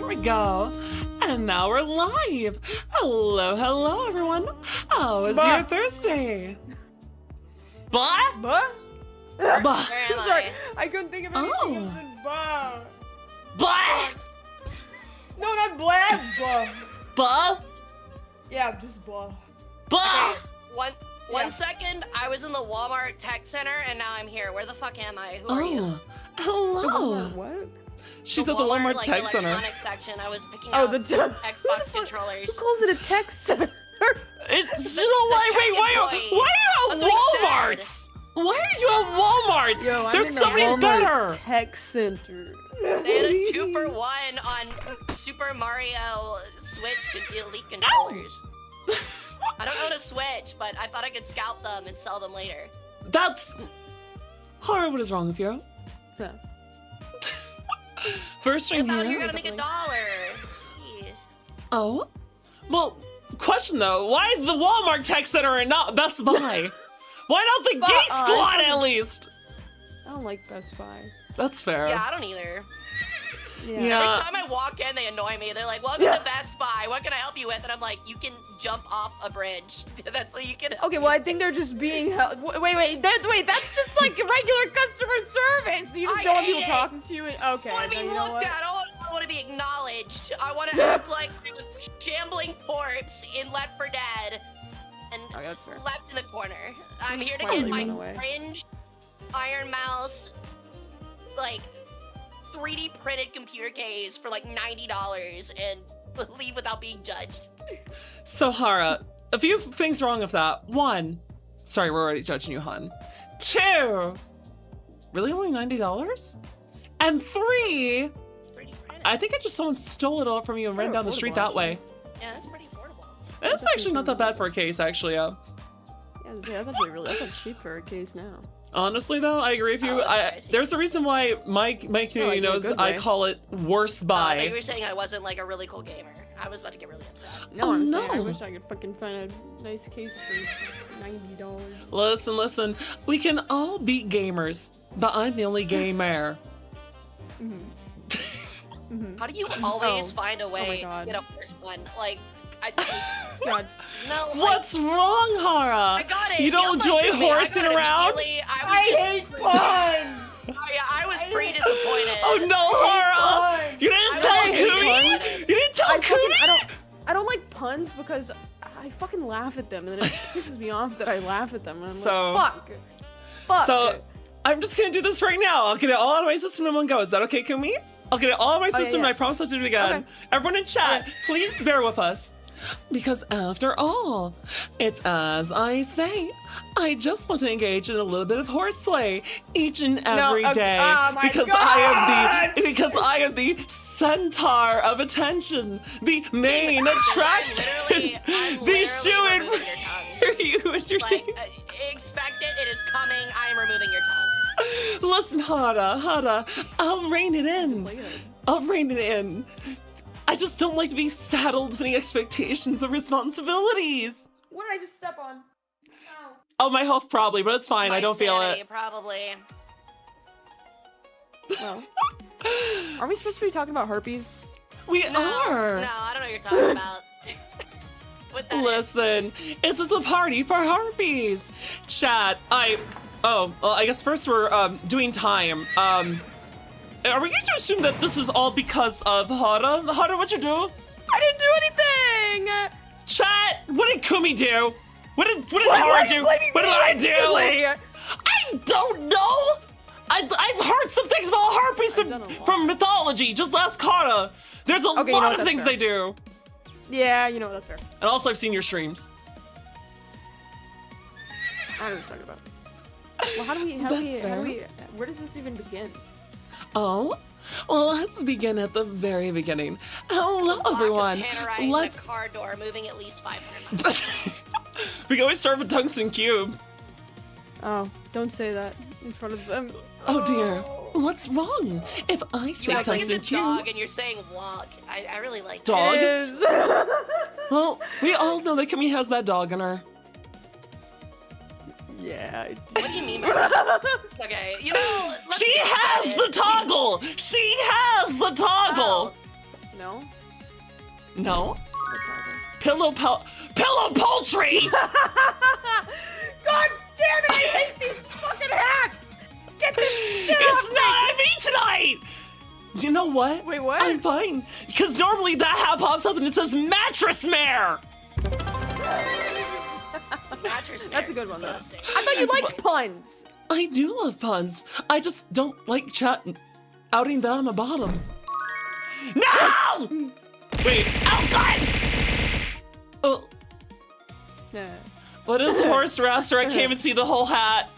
we go. And now we're live. Hello, everyone. How was your Thursday? Bah? Bah? Bah. Where am Sorry, I? I couldn't think of anything other than bah. Bah. No, not blah. Bah. Bah. Yeah, just blah. Bah. Okay, one second, I was in the Walmart Tech Center, and now I'm here. Where the fuck am I? Who are you? Hello. What? She's at the Walmart like, Tech Center. electronics section. I was picking Oh, up the Xbox controllers. Who calls it a tech center? It's The- you know the why? tech Wait, why employee. are you at That's what he Walmart's? Why are you at Walmart's? Yo, I'm There's in so the many Walmart better. Tech Center. They had a 2-for-1 on Super Mario Switch Elite controllers. I don't own a Switch, but I thought I could scalp them and sell them later. That's Hara. What is wrong with you? Yeah. First I ring thought you here. were gonna make $1. Jeez. Oh, well. Question though, why the Walmart Tech Center and not Best Buy? Why not the Geek Squad at least? I don't like Best Buy. That's fair. Yeah, I don't either. Yeah. Every time I walk in, they annoy me. They're like, "Welcome to Best Buy. What can I help you with?" And I'm like, "You can jump off a bridge. That's what you can." Okay, well, I think they're just being held. Wait, that's just like regular customer service. You just I don't want hate people it. talking to you. Okay. I want to be then you know looked what? at. I want to be acknowledged. I want to act like a shambling corpse in Left 4 Dead and Okay, that's fair. left in a corner. I'm here to Quietly get my run away. cringe Iron Mouse, like 3D printed computer case for like $90 and leave without being judged. So Hara, a few things wrong with that. One, sorry, we're already judging you, hun. Two, really only $90? And three, 3D printed. I think someone stole it all from you and ran Pretty down the street affordable, that way. Yeah, that's pretty affordable. That's actually not that bad for a case, actually. Yeah, that's actually that's not cheap for a case now. Honestly, though, I agree with you. Oh, that's pricey. There's a reason why my community like in a knows good I way. call it worst I thought you buy. were saying I wasn't like a really cool gamer. I was about to get really upset. No, Oh, I'm saying I no. wish I could fucking find a nice case for $90. Listen. We can all be gamers, but I'm the only gamer. How do you always Oh. find a way God. to get a first one? Like, I God. no. Like, What's wrong, Hara? I got it. You See, don't I'm like, enjoy I got horsing it around? immediately. I I was just, hate puns! oh, yeah, I was pretty disappointed. Oh no, Hara! puns. You didn't I tell was Kumi? disappointed. You didn't tell Kumi? I don't like puns because I fucking laugh at them and then it pisses me off that I laugh at them and I'm So- like, fuck. So, I'm just gonna do this right now. I'll get it all out of my system in one go. Is that okay, Kumi? I'll get it all out of my system yeah. and I promise I'll do it again. Okay. Everyone in chat, Okay. please bear with us. Because after all, it's as I say, I just want to engage in a little bit of horseplay each and every okay. day. Oh my because I am the centaur of attention, the main attraction, I'm the literally shoe-in removing your tongue. for you and your team. Like, expect it. It is coming. I am removing your tongue. Listen, Hara, I'll rein it in. I'll rein it in. I just don't like to be saddled with any expectations or responsibilities. What did I just step on? Ow. Oh, my health probably, but it's fine. I My don't feel sanity, it. Probably. Well, are we supposed to be talking about herpes? We No, are. no, I don't know what you're talking about. What that is. Listen, this is a party for harpies. Chat, well, I guess first we're doing time. Are we going to assume that this is all because of Hara? Hara, what'd you do? I didn't do anything! Chat, what did Kumi do? What did Hara do? What did I do? I don't know. I've heard some things about harpies I've done a lot. from Mythology. Just last Kara. There's a Okay, you know lot what, of that's things fair. they do. Yeah, you know, that's fair. And also, I've seen your streams. I don't know what you're talking about. Well, how do we, where does this even begin? Oh, well, let's begin at the very beginning. Hello, Block of everyone. Tannerite in Let's. a car door moving at least 500 miles. We can always start with tungsten cube. Oh, don't say that in front of them. Oh dear. What's wrong? If I say You act like tungsten it's a cube, dog and you're saying walk. I really like that. Dog? It is. well, we all know that Kumi has that dog in her. Yeah. What do you mean by that? Okay, you know, let's She get has started. the toggle. She has the toggle. Oh, No? No? What's harder? Pillow poultry! God damn it, I hate these fucking hats! Get this shit It's off not me tonight! Do you know what? Wait, what? I'm fine. Because normally that hat pops up and it says mattress mare! Mattress That's a mare good is one, though. disgusting. I thought you liked puns. I do love puns. I just don't like outing that I'm a bottom. No! Wait, oh god! Oh, Nah. what is horse raster? I can't even see the whole hat.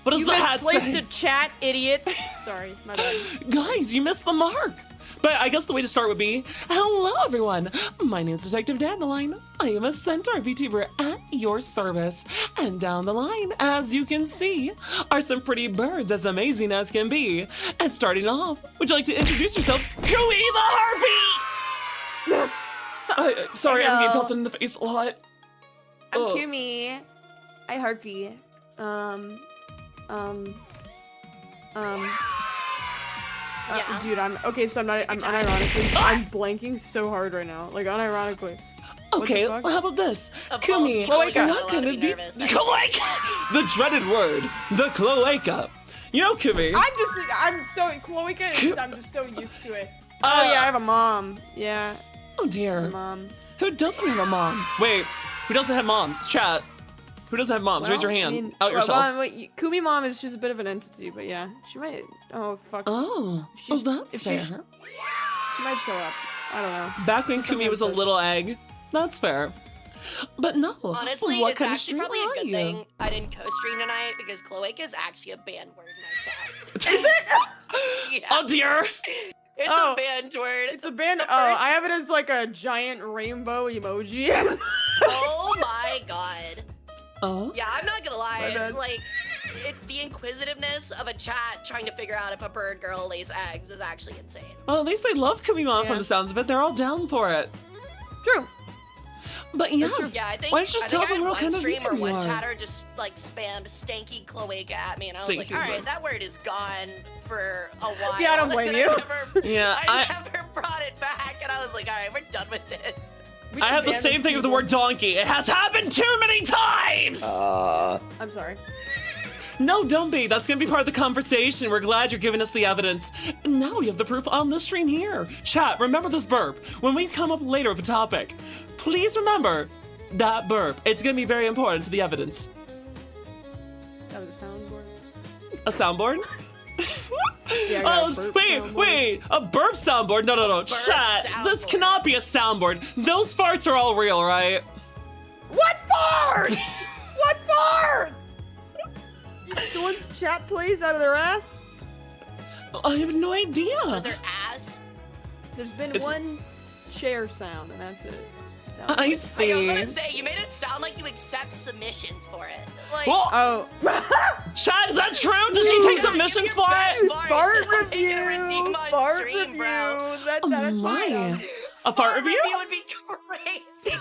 What does You the hat misplaced say? a chat, idiots. Sorry, my bad. Guys, you missed the mark. But I guess the way to start would be, hello everyone. My name is Detective Dandelion. I am a centaur VTuber at your service. And down the line, as you can see, are some pretty birds as amazing as can be. And starting off, would you like to introduce yourself? Kumi the Harpy! Sorry, I'm getting Hello. pelted in the face a lot. I'm Ugh. Kumi. I Harpy. Yeah. Dude, I'm okay. So I'm time. unironically, I'm blanking so hard right now. Like unironically. What the Okay, fuck? how about this? Of all Kumi, people, you're not what allowed can to it be be? nervous. Cloaca! The dreaded word, the cloaca. You know, Kumi. I'm just so used to it. Oh yeah, I have a mom. Yeah, Oh dear. a mom. Who doesn't have a mom? Wait, who doesn't have moms? Chat. Who doesn't have moms? Raise your Well, hand. I mean, Out yourself. Kumi mom is just a bit of an entity, but yeah, she might. Oh fuck. Oh, She's- that's if fair. she's- She might show up. I don't know. Back when Kumi sometimes was a does. little egg. That's fair. But no. Honestly, what it's kind of actually streamer probably a are good you? thing I didn't co-stream tonight because cloaca is actually a banned word in my chat. Is it? Yeah, Oh dear. it's Oh. a banned word. It's a band. The Oh, first- I have it as like a giant rainbow emoji. Oh my god. Oh. Yeah, I'm not gonna My lie. bad. Like, the inquisitiveness of a chat trying to figure out if a bird girl lays eggs is actually insane. Well, at least they love Kumi mom Yeah. from the sounds of it. They're all down for it. True. But yes. Yeah, I think. Why don't you just tell I them had what one kind of stream VTuber or you one are? chatter just like spammed stanky cloaca at me, and I was like, Stanky all right, word. that word is gone for a while. Yeah, I don't blame And you. Yeah, I never brought it back, and I was like, all right, we're done with this. We I should have the ban same these thing with the people. word donkey. It has happened too many times! I'm sorry. No, don't be. That's gonna be part of the conversation. We're glad you're giving us the evidence. And now we have the proof on the stream here. Chat, remember this burp. When we come up later with a topic, please remember that burp. It's gonna be very important to the evidence. That was a soundboard. A soundboard? Yeah, I got a Oh, burp wait, soundboard. wait. A burp soundboard? No, no, no. Chat, this soundboard. cannot be a soundboard. Those farts are all real, right? What fart? What fart? The ones chat plays out of their ass? I have no idea. Or their ass. There's been It's- one chair sound, and that's it. Sound I like- I was see. gonna say, you made it sound like you accept submissions for it. Like, Well, Oh. Chat, is that true? Does she take submissions for it? Fart review. Fart Stream, review. bro. That Oh actually my. sounds- A fart review? would be crazy.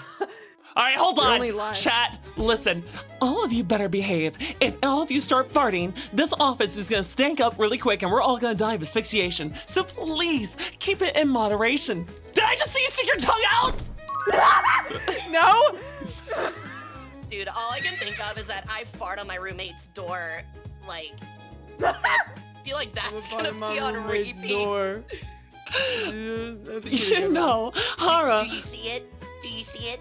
All right, hold You're on. only lying. Chat, listen. All of you better behave. If all of you start farting, this office is gonna stank up really quick and we're all gonna die of asphyxiation. So please, keep it in moderation. Did I just see you stick your tongue out? No? Dude, all I can think of is that I fart on my roommate's door. Like, I feel like that's gonna be on repeat. Door. You know, Hara. Do you see it? Do you see it?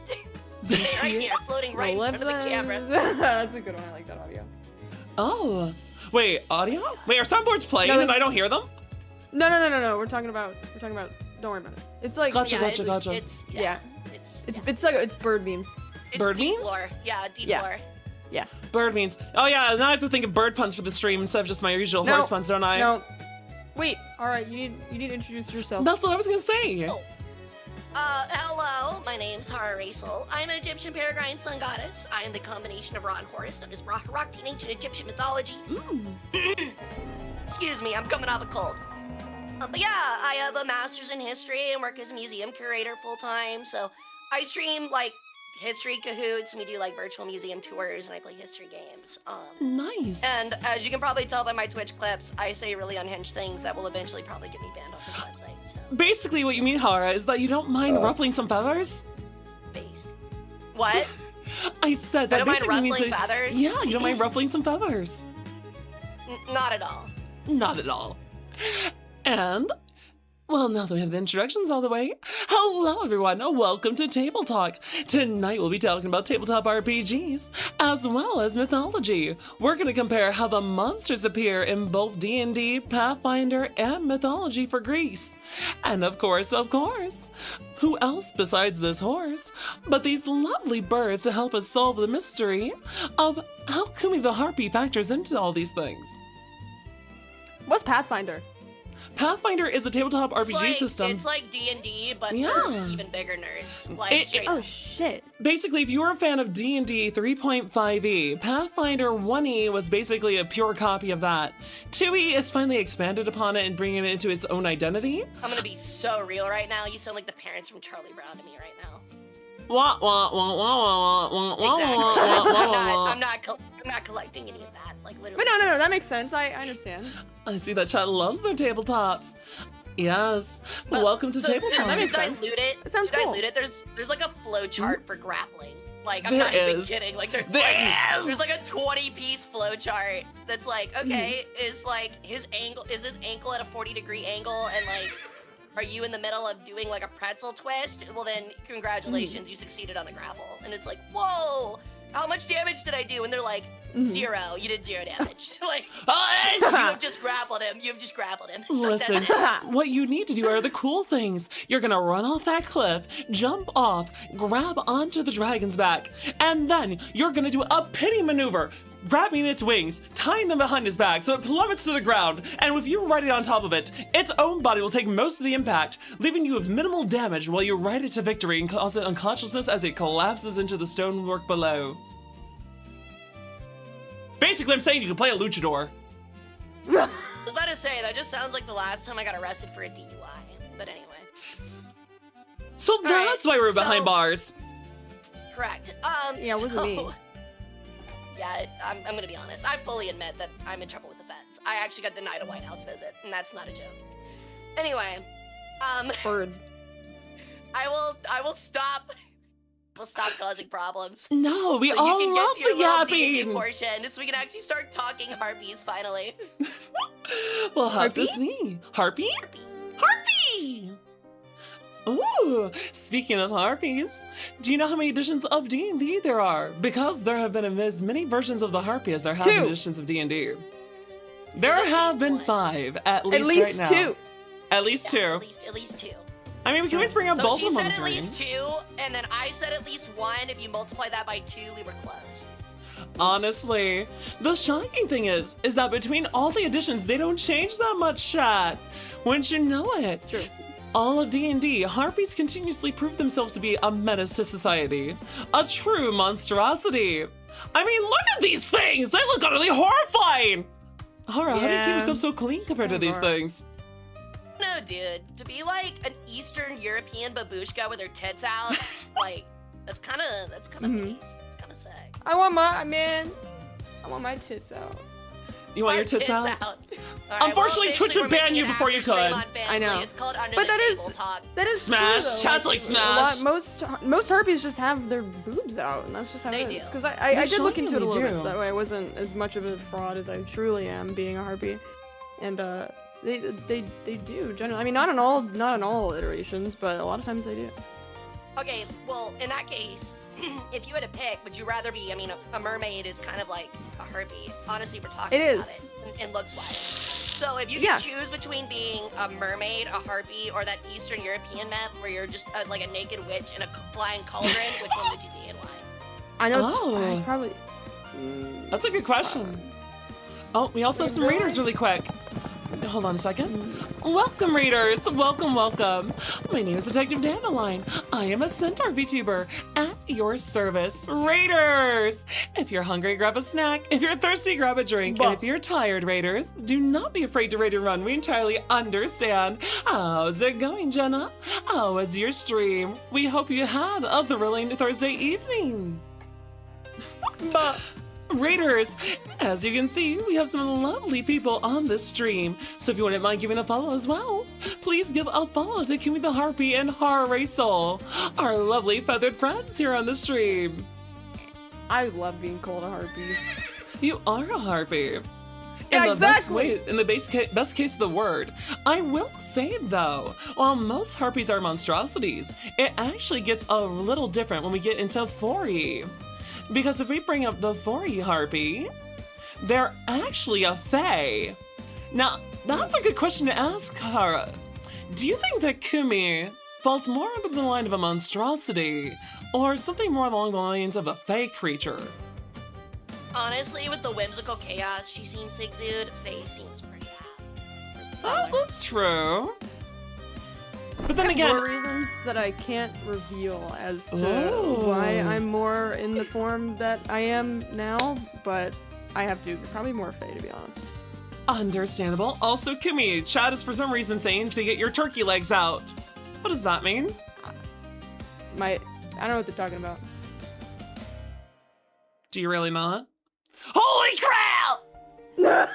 Right here, floating right in front of the camera. That's a good one. I like that audio. Oh, wait, audio? Wait, are soundboards playing No, and I don't hear them? No. We're talking about. Don't worry about it. It's like. Gotcha, Yeah, gotcha, it's, gotcha. It's, Yeah. It's It's bird memes. bird deep memes? lore. Yeah, deep Yeah. lore. Yeah. Bird means. Oh yeah, now I have to think of bird puns for the stream instead of just my usual No. horse puns, don't I? No. Wait. All right. You need to introduce yourself. That's what I was gonna say. Oh. Hello, my name's HaraRaeSol. I'm an Egyptian peregrine sun goddess. I am the combination of Ra and Horus, known as Rocked in ancient Egyptian mythology. Mm. Excuse me, I'm coming off a cold. But yeah, I have a master's in history and work as a museum curator full-time, so I stream, like, history cahoots, and we do like virtual museum tours, and I play history games. Nice. And as you can probably tell by my Twitch clips, I say really unhinged things that will eventually probably get me banned off this website. So Basically, what you mean, Hara, is that you don't mind ruffling some feathers? based. What? I said that I don't mind basically means ruffling that, feathers? Yeah, you don't mind ruffling some feathers. Not at all. Not at all. And, well, now that we have the introductions all the way, hello everyone, welcome to Table Talk. Tonight we'll be talking about tabletop RPGs, as well as mythology. We're going to compare how the monsters appear in both D&D, Pathfinder, and Mythology for Greece. And of course, who else besides this horse, but these lovely birds to help us solve the mystery of how Kumi the Harpy factors into all these things. What's Pathfinder? Pathfinder is a tabletop RPG system. It's like D&D, but Yeah. for even bigger nerds. Like, straight Oh up. shit. Basically, if you were a fan of D&D 3.5e, Pathfinder 1e was basically a pure copy of that. 2e is finally expanded upon it and bringing it into its own identity. I'm gonna be so real right now. You sound like the parents from Charlie Brown to me right now. Wah, wah, wah, wah, wah, wah, wah, Exactly. wah, wah, wah, wah. I'm not collecting any of that. Like literally. But no, that makes sense. I understand. I see that chat loves their tabletops. Yes. Welcome to So, Tabletop. that makes Did I sense. loot it? It sounds Did cool. I loot it? There's like a flow chart for grappling. Like I'm There not even is. kidding. Like there's There like a 20-piece flow chart that's like, okay, is like his ankle at a 40-degree angle, and like, are you in the middle of doing like a pretzel twist? Well then, congratulations, you succeeded on the grapple. And it's like, whoa, how much damage did I do? And they're like, 0. You did 0 damage. Like, you have just grappled him. You've just grappled him. Listen, what you need to do are the cool things. You're gonna run off that cliff, jump off, grab onto the dragon's back, and then you're gonna do a pity maneuver, grabbing its wings, tying them behind his back so it plummets to the ground, and with you riding on top of it, its own body will take most of the impact, leaving you with minimal damage while you ride it to victory and cause it unconsciousness as it collapses into the stonework below. Basically, I'm saying you can play a luchador. I was about to say, that just sounds like the last time I got arrested for a DUI. But anyway. So that's why we're behind so- bars. Correct. Yeah, it wasn't me. Yeah, I'm gonna be honest. I fully admit that I'm in trouble with the feds. I actually got denied a White House visit, and that's not a joke. Anyway, Bird. I will stop. We'll stop causing problems. No, we So all you can love get to your the little D&D yapping. portion, so we can actually start talking harpies finally. We'll have to Harpy? see. Harpy? Harpy! Ooh, speaking of harpies, do you know how many editions of D&D there are? Because there have been as many versions of the harpy as there have been 2. editions of D&D. There There's at have least been one. 5, At right least now. 2. At least Yeah, 2. At least 2. I mean, we can always bring up So both she of them said on at screen. least 2, and then I said at least 1. If you multiply that by 2, we were close. Honestly, the shocking thing is that between all the editions, they don't change that much, chat. Wouldn't you know it? True. All of D&D, harpies continuously prove themselves to be a menace to society. A true monstrosity. I mean, look at these things! They look utterly horrifying! Hara, how do you keep Yeah. yourself so clean compared to these Hara. things? No, dude. To be like an Eastern European babushka with her tits out, like, that's kind of Mhm. based. It's kind of sick. I want my tits out. You want My your tits out? All right, Unfortunately, Twitch officially would we're ban making you an before you after stream could. on Fansly. I know. It's called Under But the that is- Table Talk. That is Smash. true, though. Chat's like smash. Most harpies just have their boobs out, and that's just how They it is. do. Because I did look into it a little shockingly bit, so do. that way I wasn't as much of a fraud as I truly am being a harpy. And they do generally. I mean, not in all iterations, but a lot of times they do. Okay, well, in that case, if you had to pick, would you rather be, I mean, a mermaid is kind of like a harpy. Honestly, we're talking It about is. it in looks-wise. So if you Yeah. could choose between being a mermaid, a harpy, or that Eastern European map where you're just like a naked witch in a flying cauldron, which one would you be and why? I know. Oh. It's probably. That's a good question. Oh, we also have some Really? readers really quick. hold on a second. Welcome, readers. Welcome, welcome. My name is Detective Dandelion. I am a centaur VTuber at your service. Raiders! If you're hungry, grab a snack. If you're thirsty, grab a drink. And if you're tired, Raiders, do not be afraid to raid and run. We entirely understand. How's it going, Jenna? How was your stream? We hope you had a thrilling Thursday evening. Raiders, as you can see, we have some lovely people on this stream, so if you wouldn't mind giving a follow as well, please give a follow to Kumi the Harpy and HaraRaeSol, our lovely feathered friends here on the stream. I love being called a harpy. You are a harpy. Yeah, In the best exactly. way, in the best case of the word. I will say though, while most harpies are monstrosities, it actually gets a little different when we get into 4E. Because if we bring up the 4E harpy, they're actually a fae. Now, that's a good question to ask, Hara. Do you think that Kumi falls more under the line of a monstrosity, or something more along the lines of a fae creature? Honestly, with the whimsical chaos she seems to exude, Faye seems pretty apt. Oh, that's true. But then More again, reasons that I can't reveal as to Oh. why I'm more in the form that I am now, but I have to probably more Fae, to be honest. understandable. Also, Kumi, Chad is for some reason saying to get your turkey legs out. What does that mean? I don't know what they're talking about. Do you really not? Holy crap!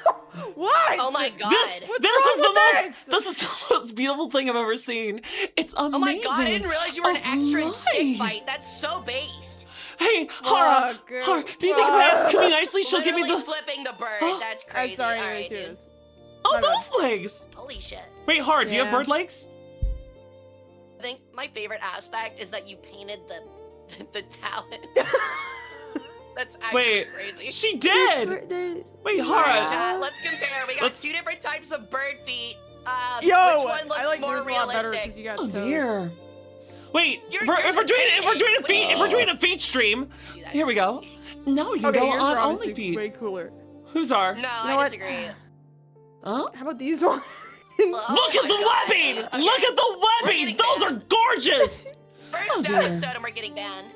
What? Oh my god. This is wrong the with most this is the most beautiful thing I've ever seen. It's amazing. Oh my god, I didn't realize you were an Oh extra in my. stick fight. That's so based. Hey, Hara, Fuck, Hara, do you think if I ask Kumi nicely, she'll give Literally me the flipping the bird. That's I'm crazy. sorry, I Alright, didn't see dude. this. oh My bad. those legs? Holy shit. Wait, Hara, do you have Yeah. bird legs? I think my favorite aspect is that you painted the talent. That's actually Wait, crazy. she did. Wait, Alright, Hara. chat, let's compare. We got Let's- 2 different types of bird feet. Yo, which one looks I like more yours a lot better realistic? because you got Oh toes. dear. Wait, Yours if we're are doing big. if we're doing a feet stream, Do that. here we go. Now we can Okay, go yours on are only obviously feet. way cooler. Who's our? No, You know I what? disagree. Huh? How about these ones? Oh Look at my the God. webbing! Okay. Look at the webbing! getting Those are banned. gorgeous! First Oh, dear. episode and we're getting banned.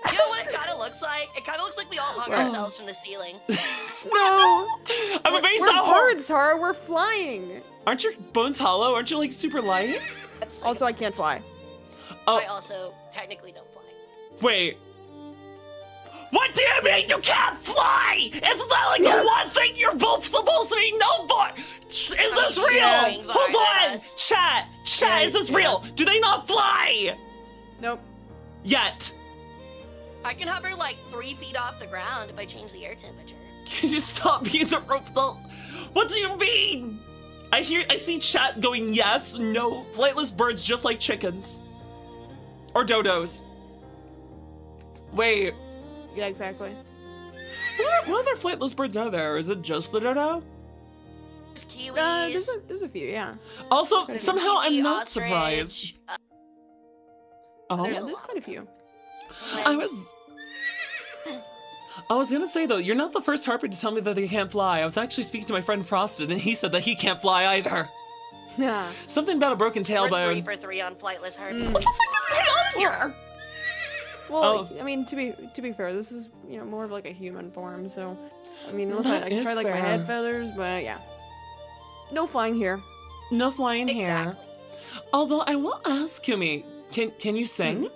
You know what it kind of looks like? It kind of looks like we all hung Oh. ourselves from the ceiling. No. I'm amazed We're that hard. birds, Har. We're flying. Aren't your bones hollow? Aren't you like super light? That's like Also, I can't fly. Oh, I also technically don't fly. wait. What do you mean you can't fly? Isn't that like the one thing you're both supposed to be known for? Is this Oh, real? yeah. Wings are Hold on! us. Chat! Chat, is this Yeah. real? Do they not fly? Nope. Yet. I can hover like 3 feet off the ground if I change the air temperature. Can you stop being the rope though? What do you mean? I see chat going yes, no, flightless birds just like chickens. Or dodos. Wait, Yeah, exactly. what other flightless birds are there? Is it just the dodo? There's kiwis. There's a few, yeah. Also, Kiwi, somehow I'm not ostrich, surprised. Oh, There's Yeah, a there's lot quite a of few. I was gonna say though, you're not the first harpy to tell me that they can't fly. I was actually speaking to my friend Frosted, and he said that he can't fly either. Yeah. Something about a broken We're 3 tailbone. for 3 on flightless harpies. Mm. What the fuck is going on here? Well, Oh. I mean, to be fair, this is more of like a human form. So, I mean, unless That I can is try like my fair. head feathers, but yeah. No flying here. No flying here. Exactly. Although I will ask Kumi, can you sing?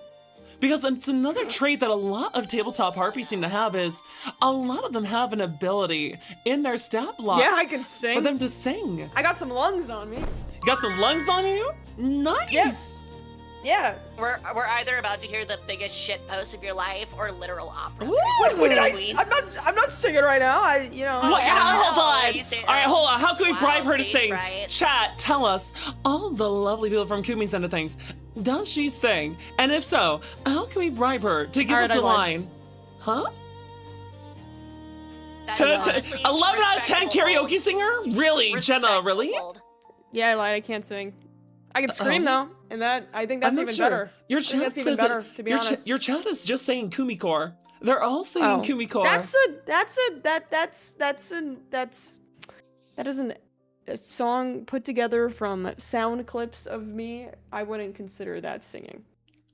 Because it's another trait that a lot of tabletop harpies seem to have is a lot of them have an ability in their stat blocks Yeah, I can sing. for them to sing. I got some lungs on me. You got some lungs on you? Nice. Yes. Yeah. We're either about to hear the biggest shit post of your life or literal opera. Ooh. There's What did no I? between. I'm not singing right now. What? yeah, Hold no, on. you say All right, that. hold on. How can we Wow, bribe her to stage sing? fright. Chat, tell us, all the lovely people from Kumi's end of things, does she sing? And if so, how can we bribe her to give All us right, a I lied. line? Huh? That 10 is out of honestly 11 out of 10 respectable karaoke fold. singer? Really, Jenna, Respectable really? fold. Yeah, I lied. I can't sing. I can scream though, and I think that's I'm not even sure. better. Your I think chat that's even says better, that, to be your, honest. your chat is just saying Kumikor. They're all saying Oh, Kumikor. that isn't a song put together from sound clips of me, I wouldn't consider that singing.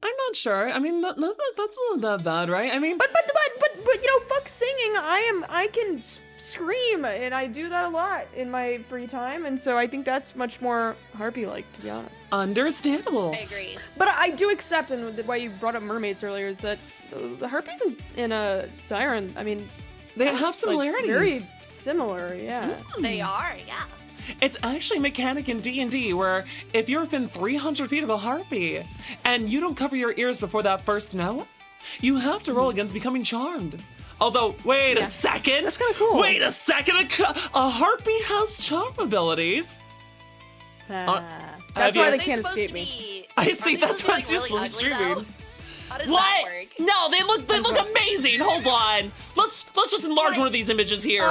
I'm not sure. I mean, that's not that bad, right? I mean, But you know, fuck singing. I can scream, and I do that a lot in my free time, and so I think that's much more Harpy-like, to be honest. understandable. I agree. But I do accept, and why you brought up mermaids earlier, is that the Harpies in a Siren, I mean, They have similarities. Like, very similar, yeah. They are, yeah. It's actually a mechanic in D&D where if you're within 300 feet of a harpy and you don't cover your ears before that first note, you have to roll against becoming charmed. Although, wait a second. That's kinda cool. Wait a second. A harpy has charm abilities. That's have why you- they Are can't supposed escape to me. be- I are see, they that's supposed why to be, it's like, useful really for ugly, though? streaming. How does What? that work? No, they look amazing. Hold on. Let's just enlarge one of these images here.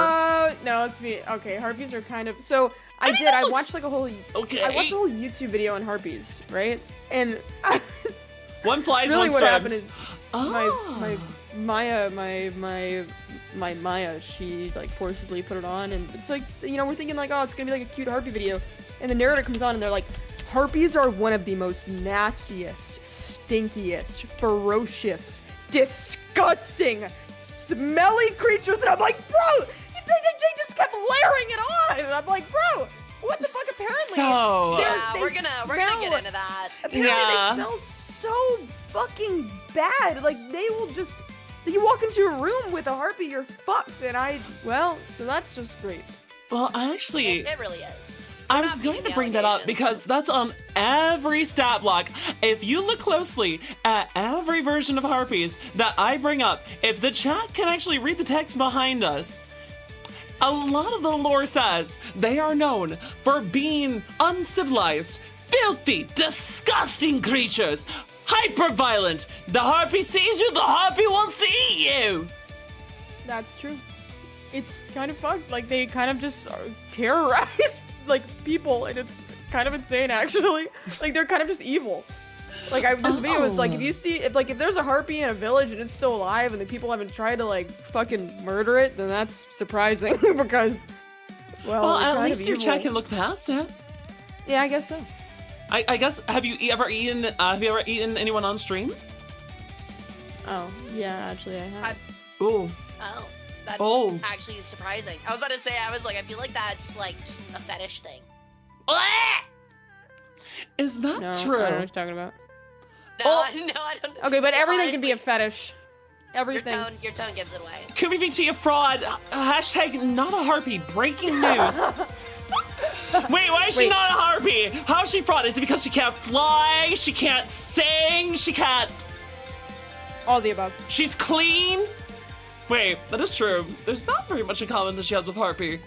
No, it's me. Okay, Harpies are kind of, so I mean, did, that I looks- watched like a whole, Okay. I watched a whole YouTube video on Harpies, right? And I One flies, really one what happened swims. is Oh. my Maya, she like forcibly put it on, and it's like, you know, we're thinking like, oh, it's gonna be like a cute Harpy video, and the narrator comes on and they're like, Harpies are one of the most nastiest, stinkiest, ferocious, disgusting, smelly creatures, and I'm like, bro, they just kept layering it on, and I'm like, bro, what the fuck? Apparently, So- Yeah, they we're gonna smell- get into that. Apparently Yeah. they smell so fucking bad. Like, they will just, you walk into a room with a Harpy, you're fucked, and so that's just great. Well, actually, It really is. I We're was not going beating to the bring that up allegations. because that's on every stat block. If you look closely at every version of Harpies that I bring up, if the chat can actually read the text behind us, a lot of the lore says they are known for being uncivilized, filthy, disgusting creatures, hyper-violent. The Harpy sees you, the Harpy wants to eat you. That's true. It's kind of fucked. Like, they kind of just terrorize, like, people, and it's kind of insane, actually. Like, they're kind of just evil. Like, this video is like, if you see, if there's a Harpy in a village and it's still alive and the people haven't tried to, like, fucking murder it, then that's surprising, because, Well, it's at kind least of your evil. chat can look past it. Yeah, I guess so. I guess, have you ever eaten anyone on stream? Oh, yeah, actually, I have. Ooh. Oh, that's Oh. actually surprising. I was about to say, I feel like that's like just a fetish thing. Is that No, true? I don't know what you're talking about. No, Oh. no, I don't. Okay, but everything can be a Honestly, fetish. Everything. Your tone gives it away. Kumi VT a fraud. Hashtag not a harpy. Breaking news. Wait, why is she Wait. not a harpy? How is she fraud? Is it because she can't fly? She can't sing? She can't... All the above. She's clean? Wait, that is true. There's not very much in common that she has with Harpy.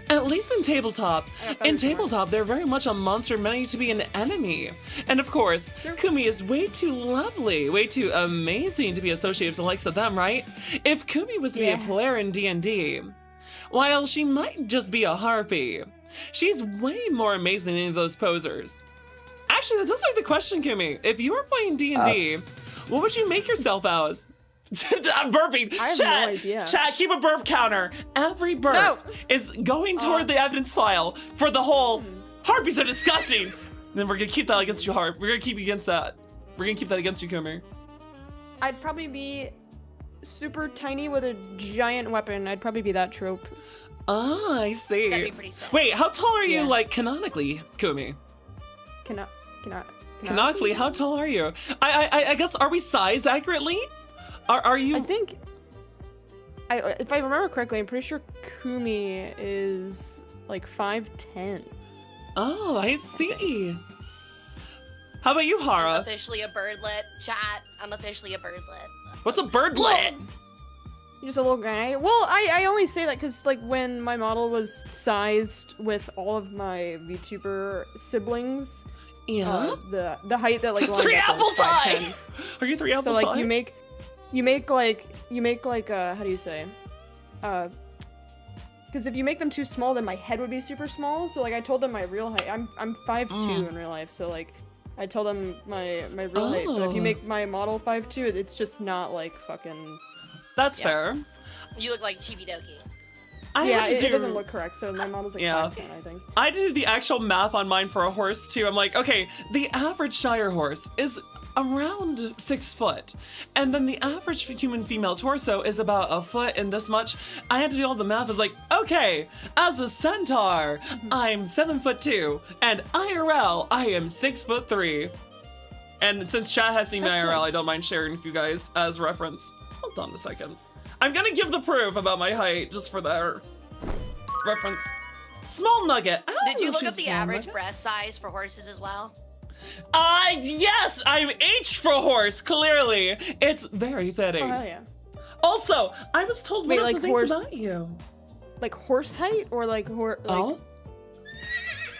At least in Tabletop. In Tabletop, they're very much a monster meant to be an enemy. And of course, Kumi is way too lovely, way too amazing to be associated with the likes of them, right? If Kumi was to be a Yeah. player in D&D, while she might just be a Harpy, she's way more amazing than any of those posers. Actually, that does beg the question, Kumi. If you were playing D&D, what would you make yourself as? I'm burping. I have Chat, no idea. Chat, keep a burp counter. Every burp No. is going toward the evidence file for the whole Harpies are disgusting. And then we're gonna keep that against you, Harp. We're gonna keep you against that. We're gonna keep that against you, Kumi. I'd probably be super tiny with a giant weapon. I'd probably be that trope. Ah, I see. That'd be pretty sick. Wait, how tall are you, Yeah. like, canonically, Kumi? Cannot. Canonically, how tall are you? I guess, are we sized accurately? Are you? I think, if I remember correctly, I'm pretty sure Kumi is like 5'10". Oh, I see. How about you, I'm Hara? officially a birdlet. Chat, I'm officially a birdlet. What's a birdlet? You're just a little guy. Well, I only say that because like when my model was sized with all of my VTuber siblings, Yeah. the height that like lined Three up apples was high. 5'10". Are you three apples So like high? you make like how do you say, because if you make them too small, then my head would be super small. So like I told them my real height. I'm 5'2" in real life. So like I told them my real height. But if you Oh. make my model 5'2", it's just not like fucking. That's Yeah. fair. You look like Chibi Doki. I Yeah, had to it do, doesn't look correct, so my mom was like, Yeah. 5'10", I think. I had to do the actual math on mine for a horse too. I'm like, okay, the average Shire horse is around 6 foot, and then the average human female torso is about a foot and this much. I had to do all the math. I was like, okay, as a centaur, I'm 7'2", and IRL, I am 6'3". And since chat has seen my That's IRL, like- I don't mind sharing with you guys as reference. Hold on a second. I'm gonna give the proof about my height just for their reference. Small nugget. I don't Did you know if look she's up the small average nugget. breast size for horses as well? Yes, I'm H for horse, clearly. It's very fitting. Oh, hell yeah. Also, I was told Wait, one like of the things horse- about you. Like horse height or like Oh?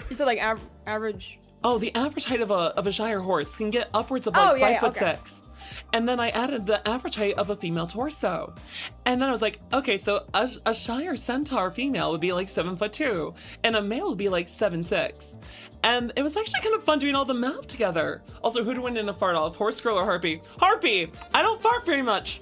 You said like average. Oh, the average height of a Shire horse can get upwards of like Oh, yeah, 5'6". And then I added the average height of a female torso. And then I was like, okay, so a Shire centaur female would be like 7'2", and a male would be like 7'6". And it was actually kind of fun doing all the math together. Also, who to win in a fart off, horse girl or Harpy? Harpy! I don't fart very much.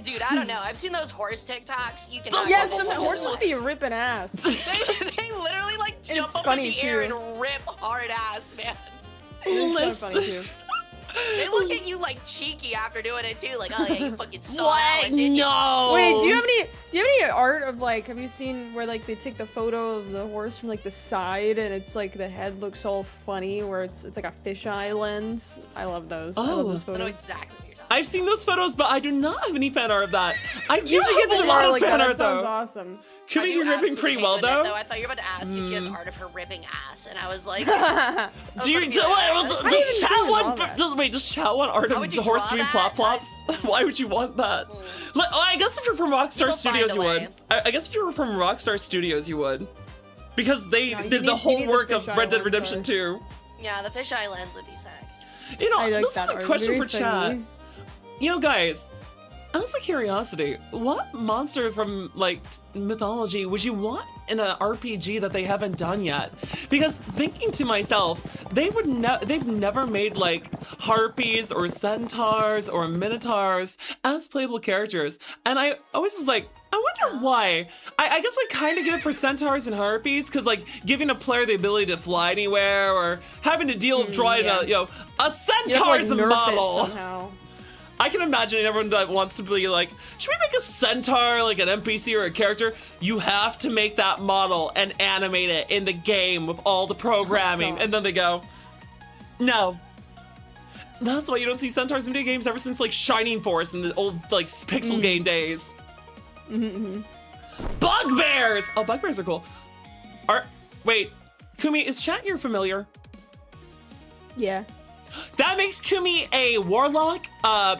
Dude, I don't know. I've seen those horse TikToks. You can. Yeah, some horses be ripping ass. they literally like jump it's up in funny, the air too. and rip hard ass, man. It's kinda Listen. funny too. They look at you like cheeky after doing it too, like, oh yeah, you fucking saw What? that one, didn't you? No! Wait, do you have any art of like, have you seen where like they take the photo of the horse from like the side and it's like the head looks all funny where it's like a fisheye lens? I love those. I love Oh. those I know photos. exactly what you're talking I've seen those photos, but I do not have any fan art of that. I do You should get have a some lot art of like fan that. art That sounds though. awesome. Kumi, I do you're ripping absolutely pretty hate well when that, though. I thought you were about to ask if she has art of her ripping ass, and I was like, Do you gonna be like, I does didn't chat even want draw that. does chat want art How of would the you horse draw doing that? plop plops? Why would you want that? Like, oh, I guess if you're from Rockstar People Studios, find you a would. way. I guess if you were from Rockstar Studios, you would, because they No, you did need- the you whole need the work of fisheye Red Dead ones, Redemption sorry. 2. yeah, the fisheye lens would be sick. You know, I like this that is a art. question Very for chat. funny. You know, guys, as a curiosity, what monster from like mythology would you want in an RPG that they haven't done yet? Because thinking to myself, they've never made like harpies or centaurs or minotaurs as playable characters, and I always was like, I wonder why. I guess I kind of get it for centaurs and harpies, because like giving a player the ability to fly anywhere or having to deal with drawing yeah. a You have to, centaur's like, nerf it model. somehow. I can imagine everyone that wants to be like, should we make a centaur like an NPC or a character? You have to make that model and animate it in the game with all the programming. God. And then they go, no. That's why you don't see centaurs in video games ever since like Shining Force in the old like pixel game days. Bugbears! Oh, bugbears are cool. Wait, Kumi, is chat your familiar? Yeah. That makes Kumi a warlock.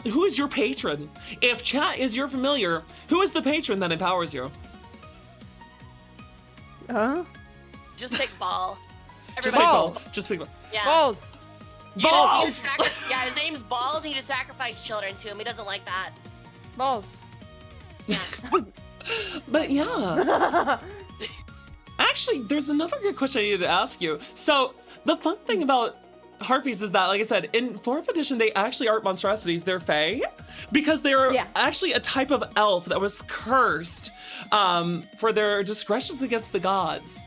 Who is your patron? If chat is your familiar, who is the patron that empowers you? Huh? Just pick ball. Just Everybody pick Balls. ball. Just pick ball. Yeah. Balls. You just- Balls! you just yeah, his name's Balls, and you just sacrifice children to him. He doesn't like that. Balls. Yeah. But yeah. Actually, there's another good question I needed to ask you. So the fun thing about harpies is that, like I said, in 4th edition, they actually aren't monstrosities, they're fae. Because they're Yeah. actually a type of elf that was cursed for their discretions against the gods.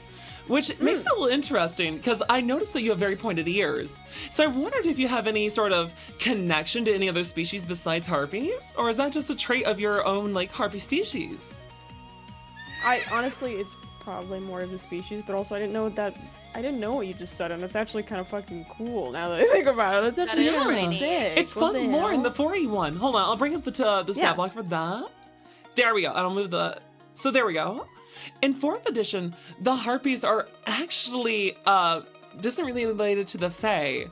Which makes it a little interesting, because I noticed that you have very pointed ears. So I wondered if you have any sort of connection to any other species besides harpies? Or is that just a trait of your own, like, harpy species? I honestly, it's probably more of the species, but also I didn't know what you just said, and that's actually kind of fucking cool now that I think about it. That's actually is pretty pretty neat. sick. It's What fun the lore in the hell? 4E one. Hold on, I'll bring up the stat Yeah. block for that. There we go. I'll move the. So there we go. In 4th edition, the harpies are actually distantly related to the fae.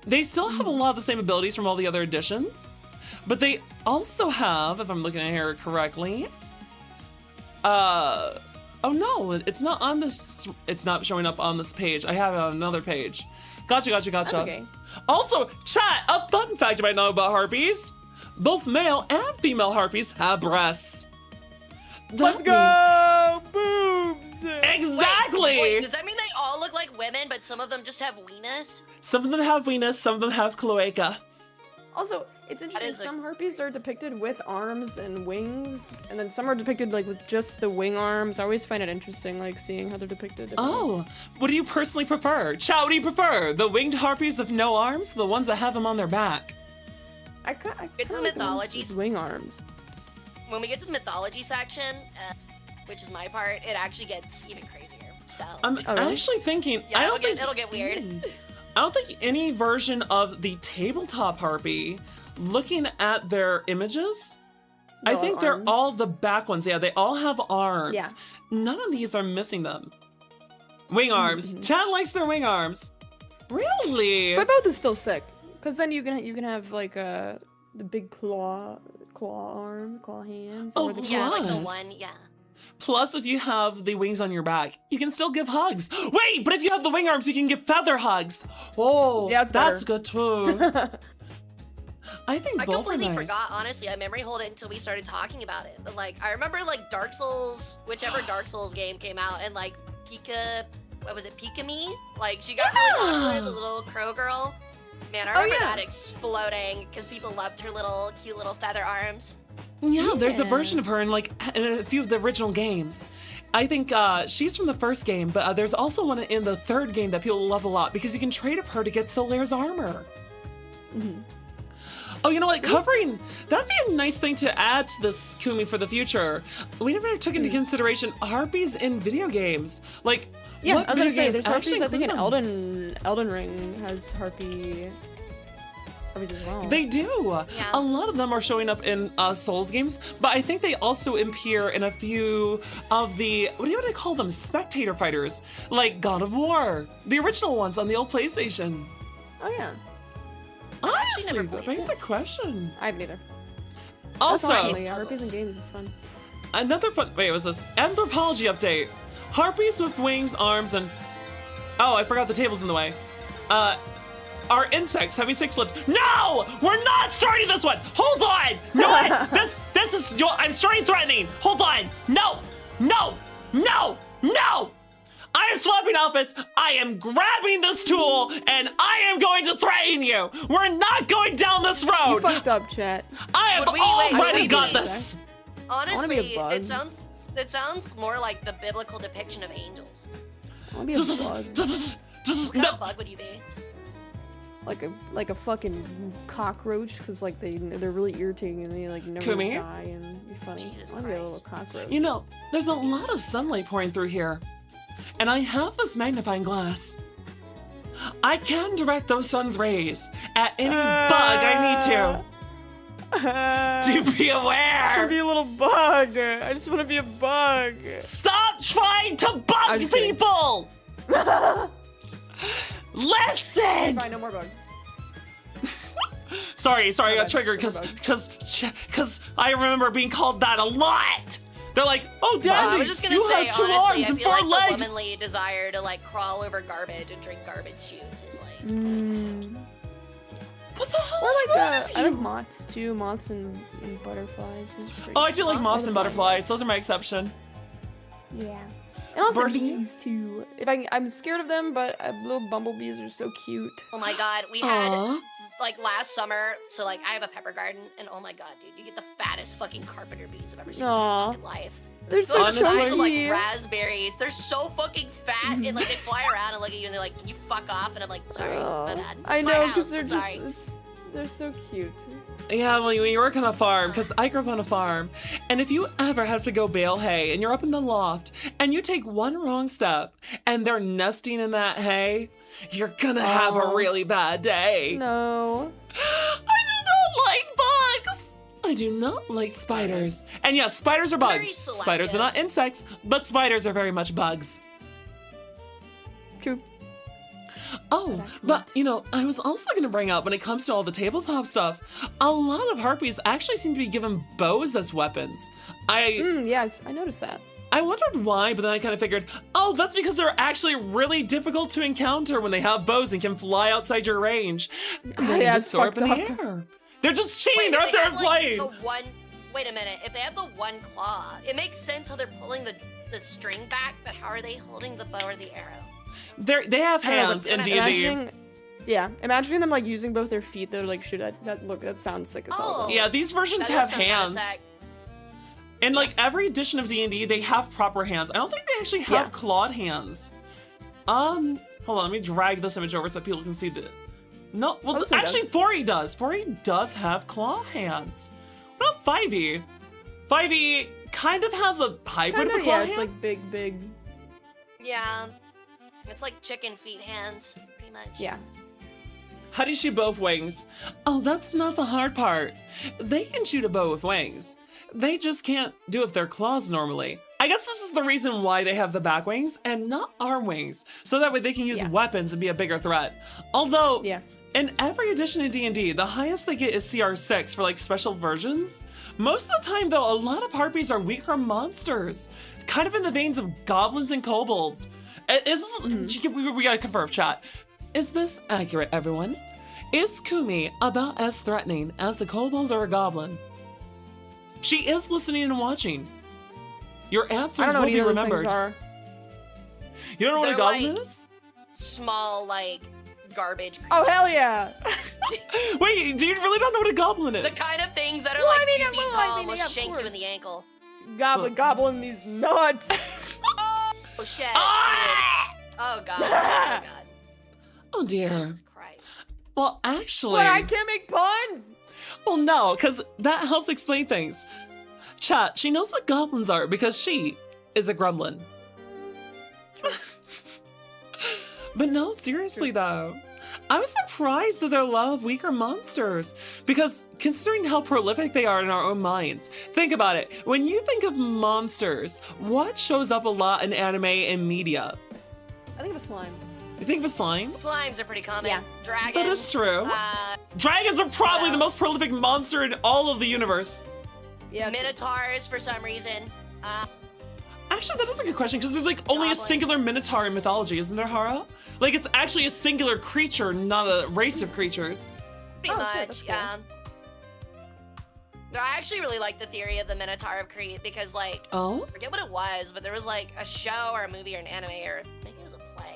They still have a lot of the same abilities from all the other editions, but they also have, if I'm looking at here correctly, oh no, it's not on this. It's not showing up on this page. I have it on another page. Gotcha. That's okay. Also, chat, a fun fact you might know about harpies. Both male and female harpies have breasts. Let's That go! Boobs! means- Exactly! Wait, does that mean they all look like women, but some of them just have weenus? Some of them have weenus, some of them have cloaca. Also, it's interesting. is a Some harpies are crazy- depicted with arms and wings, and then some are depicted like with just the wing arms. I always find it interesting, like seeing how they're depicted. differently. Oh, what do you personally prefer? Chow, what do you prefer? The winged harpies with no arms, the ones that have them on their back? I It's kinda the like the ones mythology with wing arms. When we get to the mythology section, which is my part, it actually gets even crazier. So I'm Oh, really? actually thinking. yeah, I it'll don't think. it'll get weird. I don't think any version of the tabletop harpy, looking at their images, I They'll think have they're arms. all the back ones. Yeah, they all have arms. Yeah. None of these are missing them. Wing arms. mhm. Chad likes their wing arms. Really? But both is still sick, because then you can have like the big claw arm, claw hands. Oh, or the Yeah, like the Plus. one. Yeah. Plus, if you have the wings on your back, you can still give hugs. Wait, but if you have the wing arms, you can give feather hugs. Oh, Yeah, it's that's better. good too. I think I both are completely nice. forgot, honestly. I memory hold it until we started talking about it. But like, I remember like Dark Souls, whichever Dark Souls game came out, and like what was it, Pikami? Like, she got really popular, the little crow girl. Man, I Oh, remember yeah. that exploding because people loved her little cute little feather arms. Yeah, there's a Yeah. version of her in a few of the original games. I think she's from the first game, but there's also one in the third game that people love a lot because you can trade of her to get Solaire's armor. Mhm. Oh, you know what? Covering that'd be a nice thing to add to this Kumi for the future. We never took into consideration harpies in video games. Like, Yeah, what I was video gonna say games there's actually harpies. I think in include them? Elden Ring has harpies as well. They do. Yeah. A lot of them are showing up in Souls games, but I think they also appear in a few of the, what do you want to call them? Spectator fighters, like God of War, the original ones on the old PlayStation. Oh yeah, Honestly, never that played makes a question. I have neither. Also, That's awesome. Puzzles. Harpies in games is fun. another fun, wait, was this anthropology update? Harpies with wings, arms, and, oh, I forgot the table's in the way. Are insects having 6 lips? No! We're not starting this one! Hold on! No! this is, I'm starting threatening! Hold on! No! No! No! No! I am swapping outfits, I am grabbing this tool, and I am going to threaten you! We're not going down this You road! fucked up, chat. I have Would we- wait, already would got we- this! wanna be Honestly, a bug. it sounds more like the biblical depiction of angels. I want to be a bug. What kind No. of bug would you be? like a fucking cockroach, because like they're really irritating and they like never Kumi? die and you're funny. Jesus I want to be a little Christ. cockroach. You know, there's a lot of sunlight pouring through here. And I have this magnifying glass. I can direct those sun's rays at any bug I need to. Do be I want to aware! be a little bug. I just want to be a bug. Stop trying to I'm bug just kidding. people! Listen! Fine, no more bug. Sorry, I got bad, triggered no bug. because I remember being called that a lot. They're like, oh, Dandy, I was just gonna you say, have 2 honestly, arms I and feel 4 like legs. the womanly desire to like crawl over garbage and drink garbage juice is like. What the hell Or is like wrong with I you? like moths too. Moths and butterflies. Is pretty Oh, I do like Moths moths are and fun. butterflies. Those are my exception. Yeah. And also Bird- bees too. I'm scared of them, but little bumblebees are so cute. Oh my god, we had Aw. like last summer. So like I have a pepper garden, and oh my god, dude, you get the fattest fucking carpenter bees I've ever seen in my Aw. fucking life. They're Those so are the size of like cute. raspberries. They're so fucking fat, and like they fly around and look at you, and they're like, "Can you fuck off?" And I'm like, "Sorry, Aw. my bad." I It's my know, house, because they're I'm just sorry. they're so cute. Yeah, well, when you work on a farm, because I grew up on a farm, and if you ever have to go bale hay and you're up in the loft and you take one wrong step and they're nesting in that hay, you're gonna have a Oh. really bad day. No. I do not like bugs. I do not like spiders. And yes, spiders are Very bugs. selective. Spiders are not insects, but spiders are very much bugs. True. Oh, but you know, I was also going to bring up when it comes to all the tabletop stuff, a lot of harpies actually seem to be given bows as weapons. Yes, I noticed that. I wondered why, but then I kind of figured, oh, that's because they're actually really difficult to encounter when they have bows and can fly outside your range. And then Yeah, just it's soar up in the fucked air. They're just cheating. Wait, They're if up they there have, like, playing. the one. Wait a minute. If they have the one claw, it makes sense how they're pulling the string back. But how are they holding the bow or the arrow? They have I don't know, hands but in D&D. Yeah, imagining them like using both their feet. They're like, shoot, that sounds sick as hell. Oh. Yeah, these versions That have does sound kinda hands. sick. In like every edition of D&D, they have proper hands. I don't think they actually have Yeah. clawed hands. Hold on, let me drag this image over so that people can see the. No, well, Oh, so it actually, does. 4E does. 4E does have claw hands. What about 5E? 5E kind of has a hybrid of a Kinda, claw yeah, hand. it's like big. Yeah. It's like chicken feet hands, pretty much. Yeah. How do you shoot both wings? Oh, that's not the hard part. They can shoot a bow with wings. They just can't do it with their claws normally. I guess this is the reason why they have the back wings and not arm wings, so that way they can use Yeah. weapons and be a bigger threat. Although, Yeah. in every edition of D&D, the highest they get is CR6 for like special versions. Most of the time though, a lot of harpies are weaker monsters, kind of in the veins of goblins and kobolds. Is this, we gotta confirm, chat. Is this accurate, everyone? Is Kumi about as threatening as a kobold or a goblin? She is listening and watching. Your I answers don't know will what be either of those remembered. things are. You don't know what a They're goblin like- is? Small, like, garbage creatures. Oh hell yeah! Wait, do you really not know what a goblin is? The kind of things that are Well, I like mean, 2 feet well, I tall mean, and will yeah, of shank you in course. the ankle. Goblin these nuts. Oh shit. Ah! dude. Oh god. Oh god. Oh dear. Jesus Christ. Well, actually, What? I can't make puns. well, no, because that helps explain things. Chat, she knows what goblins are because she is a gremlin. But no, seriously though. I was surprised that there are a lot of weaker monsters because considering how prolific they are in our own minds, think about it. When you think of monsters, what shows up a lot in anime and media? I think of a slime. You think of a slime? Slimes are pretty common. Yeah. Dragons. That is true. Dragons are probably the else? most prolific monster in all of the universe. Yeah. Minotaurs for some reason. Actually, that is a good question because there's like only a Goblins. singular minotaur in mythology, isn't there, Hara? Like it's actually a singular creature, not a race of creatures. Pretty Oh, shit, much, that's cool. yeah. No, I actually really like the theory of the Minotaur of Crete because, like, Oh? I forget what it was, but there was like a show or a movie or an anime or maybe it was a play.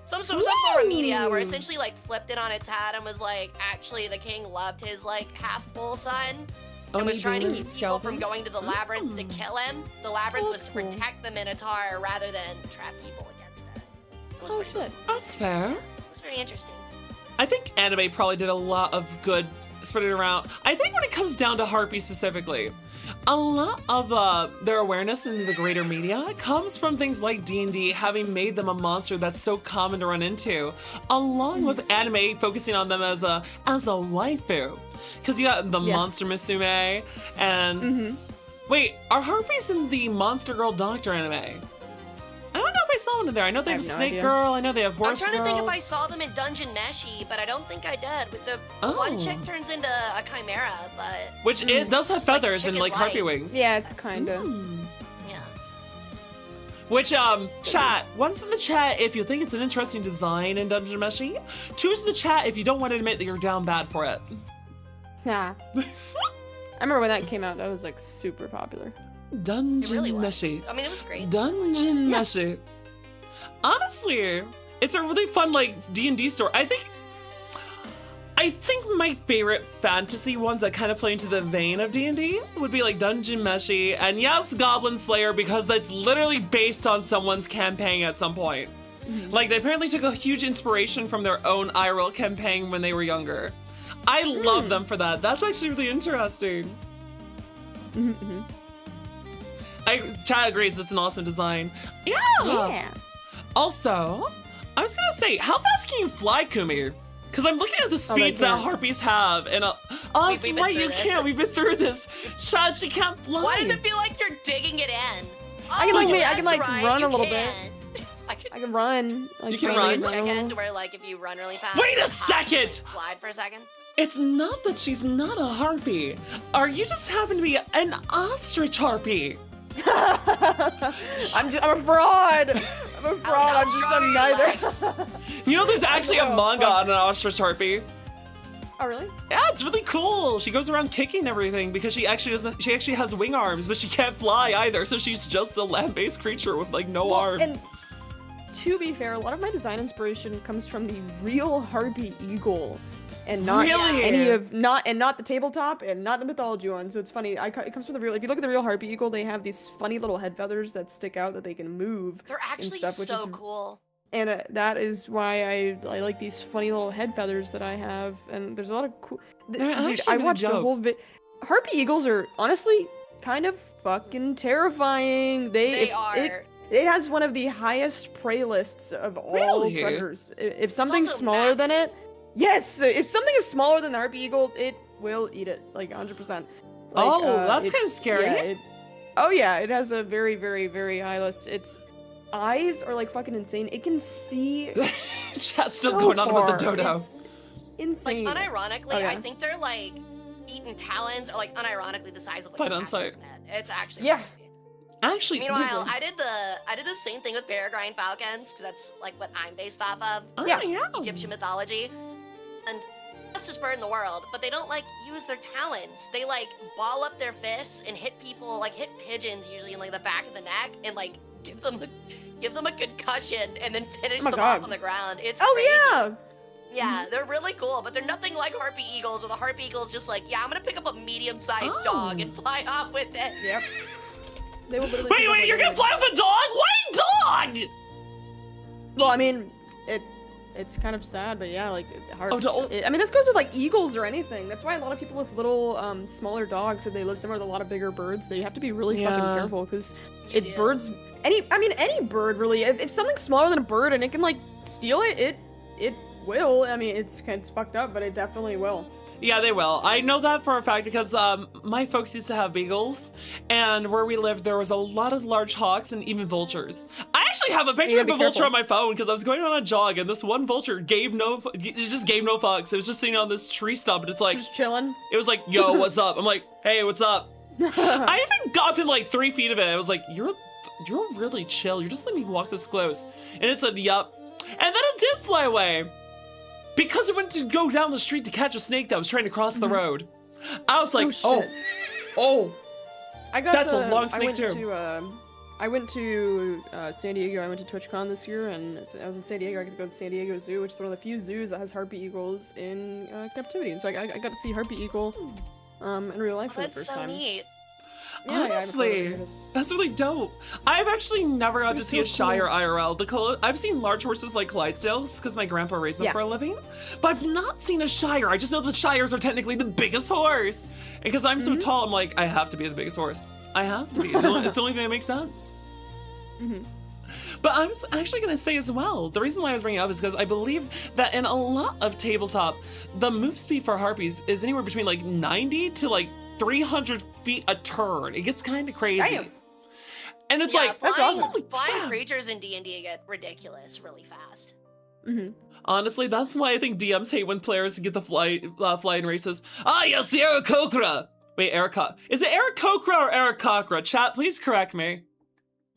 Some form of media where Ooh. essentially like flipped it on its head and was like, actually the king loved his like half bull son and was trying to keep people from going to the labyrinth to kill him. The labyrinth was That's to cool. protect the Minotaur rather than trap people against it. It was Oh pretty shit. That's fair. It was very interesting. I think anime probably did a lot of good spreading around. I think when it comes down to Harpy specifically, a lot of their awareness in the greater media comes from things like D&D having made them a monster that's so common to run into, along with anime focusing on them as a waifu. Because you got the Yeah. Monster Musume and wait, are Harpies in the Monster Girl Doctor anime? I don't know if I saw one in there. I know they I have have no Snake idea. Girl. I know they have I'm Horse trying to think if I Girls. saw them in Dungeon Meshi, but I don't think I did. With the Oh. one chick turns into a chimera, but Which it does have It's like feathers and chicken like harpy light. wings. Yeah, it's kinda. yeah. Which, chat, once in the chat if you think it's an interesting design in Dungeon Meshi. Two's in the chat if you don't want to admit that you're down bad for it. Yeah. I remember when that came out. That was like super popular. It Dungeon really was. Meshi. I mean, it was great. Dungeon Meshi. Honestly, it's a really fun, like, D&D story. I think my favorite fantasy ones that kind of play into the vein of D&D would be like Dungeon Meshi and yes, Goblin Slayer because that's literally based on someone's campaign at some point. Like they apparently took a huge inspiration from their own IRL campaign when they were younger. I love them for that. That's actually really interesting. Chad agrees it's an awesome design. Yeah. Yeah. Also, I was gonna say, how fast can you fly, Kumi? Because I'm looking at the speeds that can't. harpies have, and oh, that's We've been right, through you this. can't. We've been through this. Chad, she can't fly. Why does it feel like you're digging it in? I can, like, Oh, I can, that's like, right, run you a little can. I can run. Like, You can really run? a little. Chicken, where like if you run really fast. Wait a you have to, second! like, glide for a second. It's not that she's not a harpy. Or you just happen to be an ostrich harpy. I'm a fraud. I'm a fraud. I'm just destroy I'm your neither. legs. You know, there's actually a know, manga fuck. on an ostrich harpy. Oh really? Yeah, it's really cool. She goes around kicking everything because she actually has wing arms, but she can't fly either, so she's just a land-based creature with like no arms. And to be fair, a lot of my design inspiration comes from the real Harpy Eagle, and not Really? not the tabletop and not the Mythology one. So it's funny. It comes from the real. If you look at the real Harpy Eagle, they have these funny little head feathers that stick out that they can move. They're actually stuff, which so is- cool. And that is why I like these funny little head feathers that I have. And there's a lot of cool. They're Dude, actually I really watched the dope. whole Harpy Eagles are honestly kind of fucking terrifying. They are. It has one of the highest prey lists of all Really? predators. If something's also smaller than massive. it, yes, if something is smaller than the Harpy Eagle, it will eat it, like 100%. That's kind of scary. It has a very, very, very high list. Its eyes are like fucking insane. It can see Chat's still so going on about the far. dodo. It's Like, insane. unironically, Oh, yeah. I think they're like eaten talons are like unironically the size of like Fight a on sight. catcher's mitt. It's actually Yeah. crazy. Actually, Meanwhile, I did the same thing with peregrine falcons because that's like what I'm based off of, Yeah. Egyptian mythology, and fastest bird in the world. But they don't like use their talons. They like ball up their fists and hit people, like hit pigeons usually in like the back of the neck, and like give them a concussion and then finish Oh my them God. off on the ground. It's Oh crazy. yeah. Yeah, they're really cool, but they're nothing like Harpy Eagles, or the Harpy Eagle's just like, yeah, I'm gonna pick up a medium-sized dog and fly off with it. Yep. They will literally. Wait, pick up, like, you're gonna anything. fly with a dog? Why dog? Well, I mean, it's kind of sad, but yeah, like Oh, I mean, this goes with like eagles or anything. That's why a lot of people with little, smaller dogs, if they live somewhere with a lot of bigger birds, they have to be really fucking Yeah. careful because You do. birds. Any bird really. If something's smaller than a bird and it can like steal it will. I mean, it's fucked up, but it definitely will. Yeah, they will. I know that for a fact because my folks used to have beagles, and where we lived, there was a lot of large hawks and even vultures. I actually have a picture You of gotta a be vulture careful. on my phone because I was going on a jog, and this one vulture gave no fucks. It was just sitting on this tree stump, and it's like, Just chilling. it was like, yo, what's up? I'm like, hey, what's up? I even got within like 3 feet of it. I was like, you're really chill. You're just letting me walk this close. And it said, yup. And then it did fly away. Because it went to go down the street to catch a snake that was trying to cross the road. I was like, shit. oh. I got. That's a long snake, I went to San Diego. I went to TwitchCon this year, and I was in San Diego. I got to go to the San Diego Zoo, which is one of the few zoos that has Harpy Eagles in captivity. And so I got to see Harpy Eagle in real life for the That's first so time. neat. Yeah, I haven't Honestly, photo- that's really dope. I've actually never got to It's see a so Shire cool. IRL. I've seen large horses like Clydesdales because my grandpa raised them Yeah. for a living, but I've not seen a Shire. I just know the Shires are technically the biggest horse. And because I'm so tall, I'm like, I have to be the biggest horse. I have to be. It's the only thing that makes sense. Mhm. But I was actually going to say as well, the reason why I was bringing it up is because I believe that in a lot of tabletop, the move speed for Harpies is anywhere between like 90 to like 300 feet a turn. It gets kind of crazy. Damn. And it's Yeah, like, that's flying, awesome. flying creatures in D&D get ridiculous really fast. Mhm. honestly, that's why I think DMs hate when players get the flying races. Ah, yes, the Aarakocra. Wait, is it Aarakocra or Aarakocra? Chat, please correct me.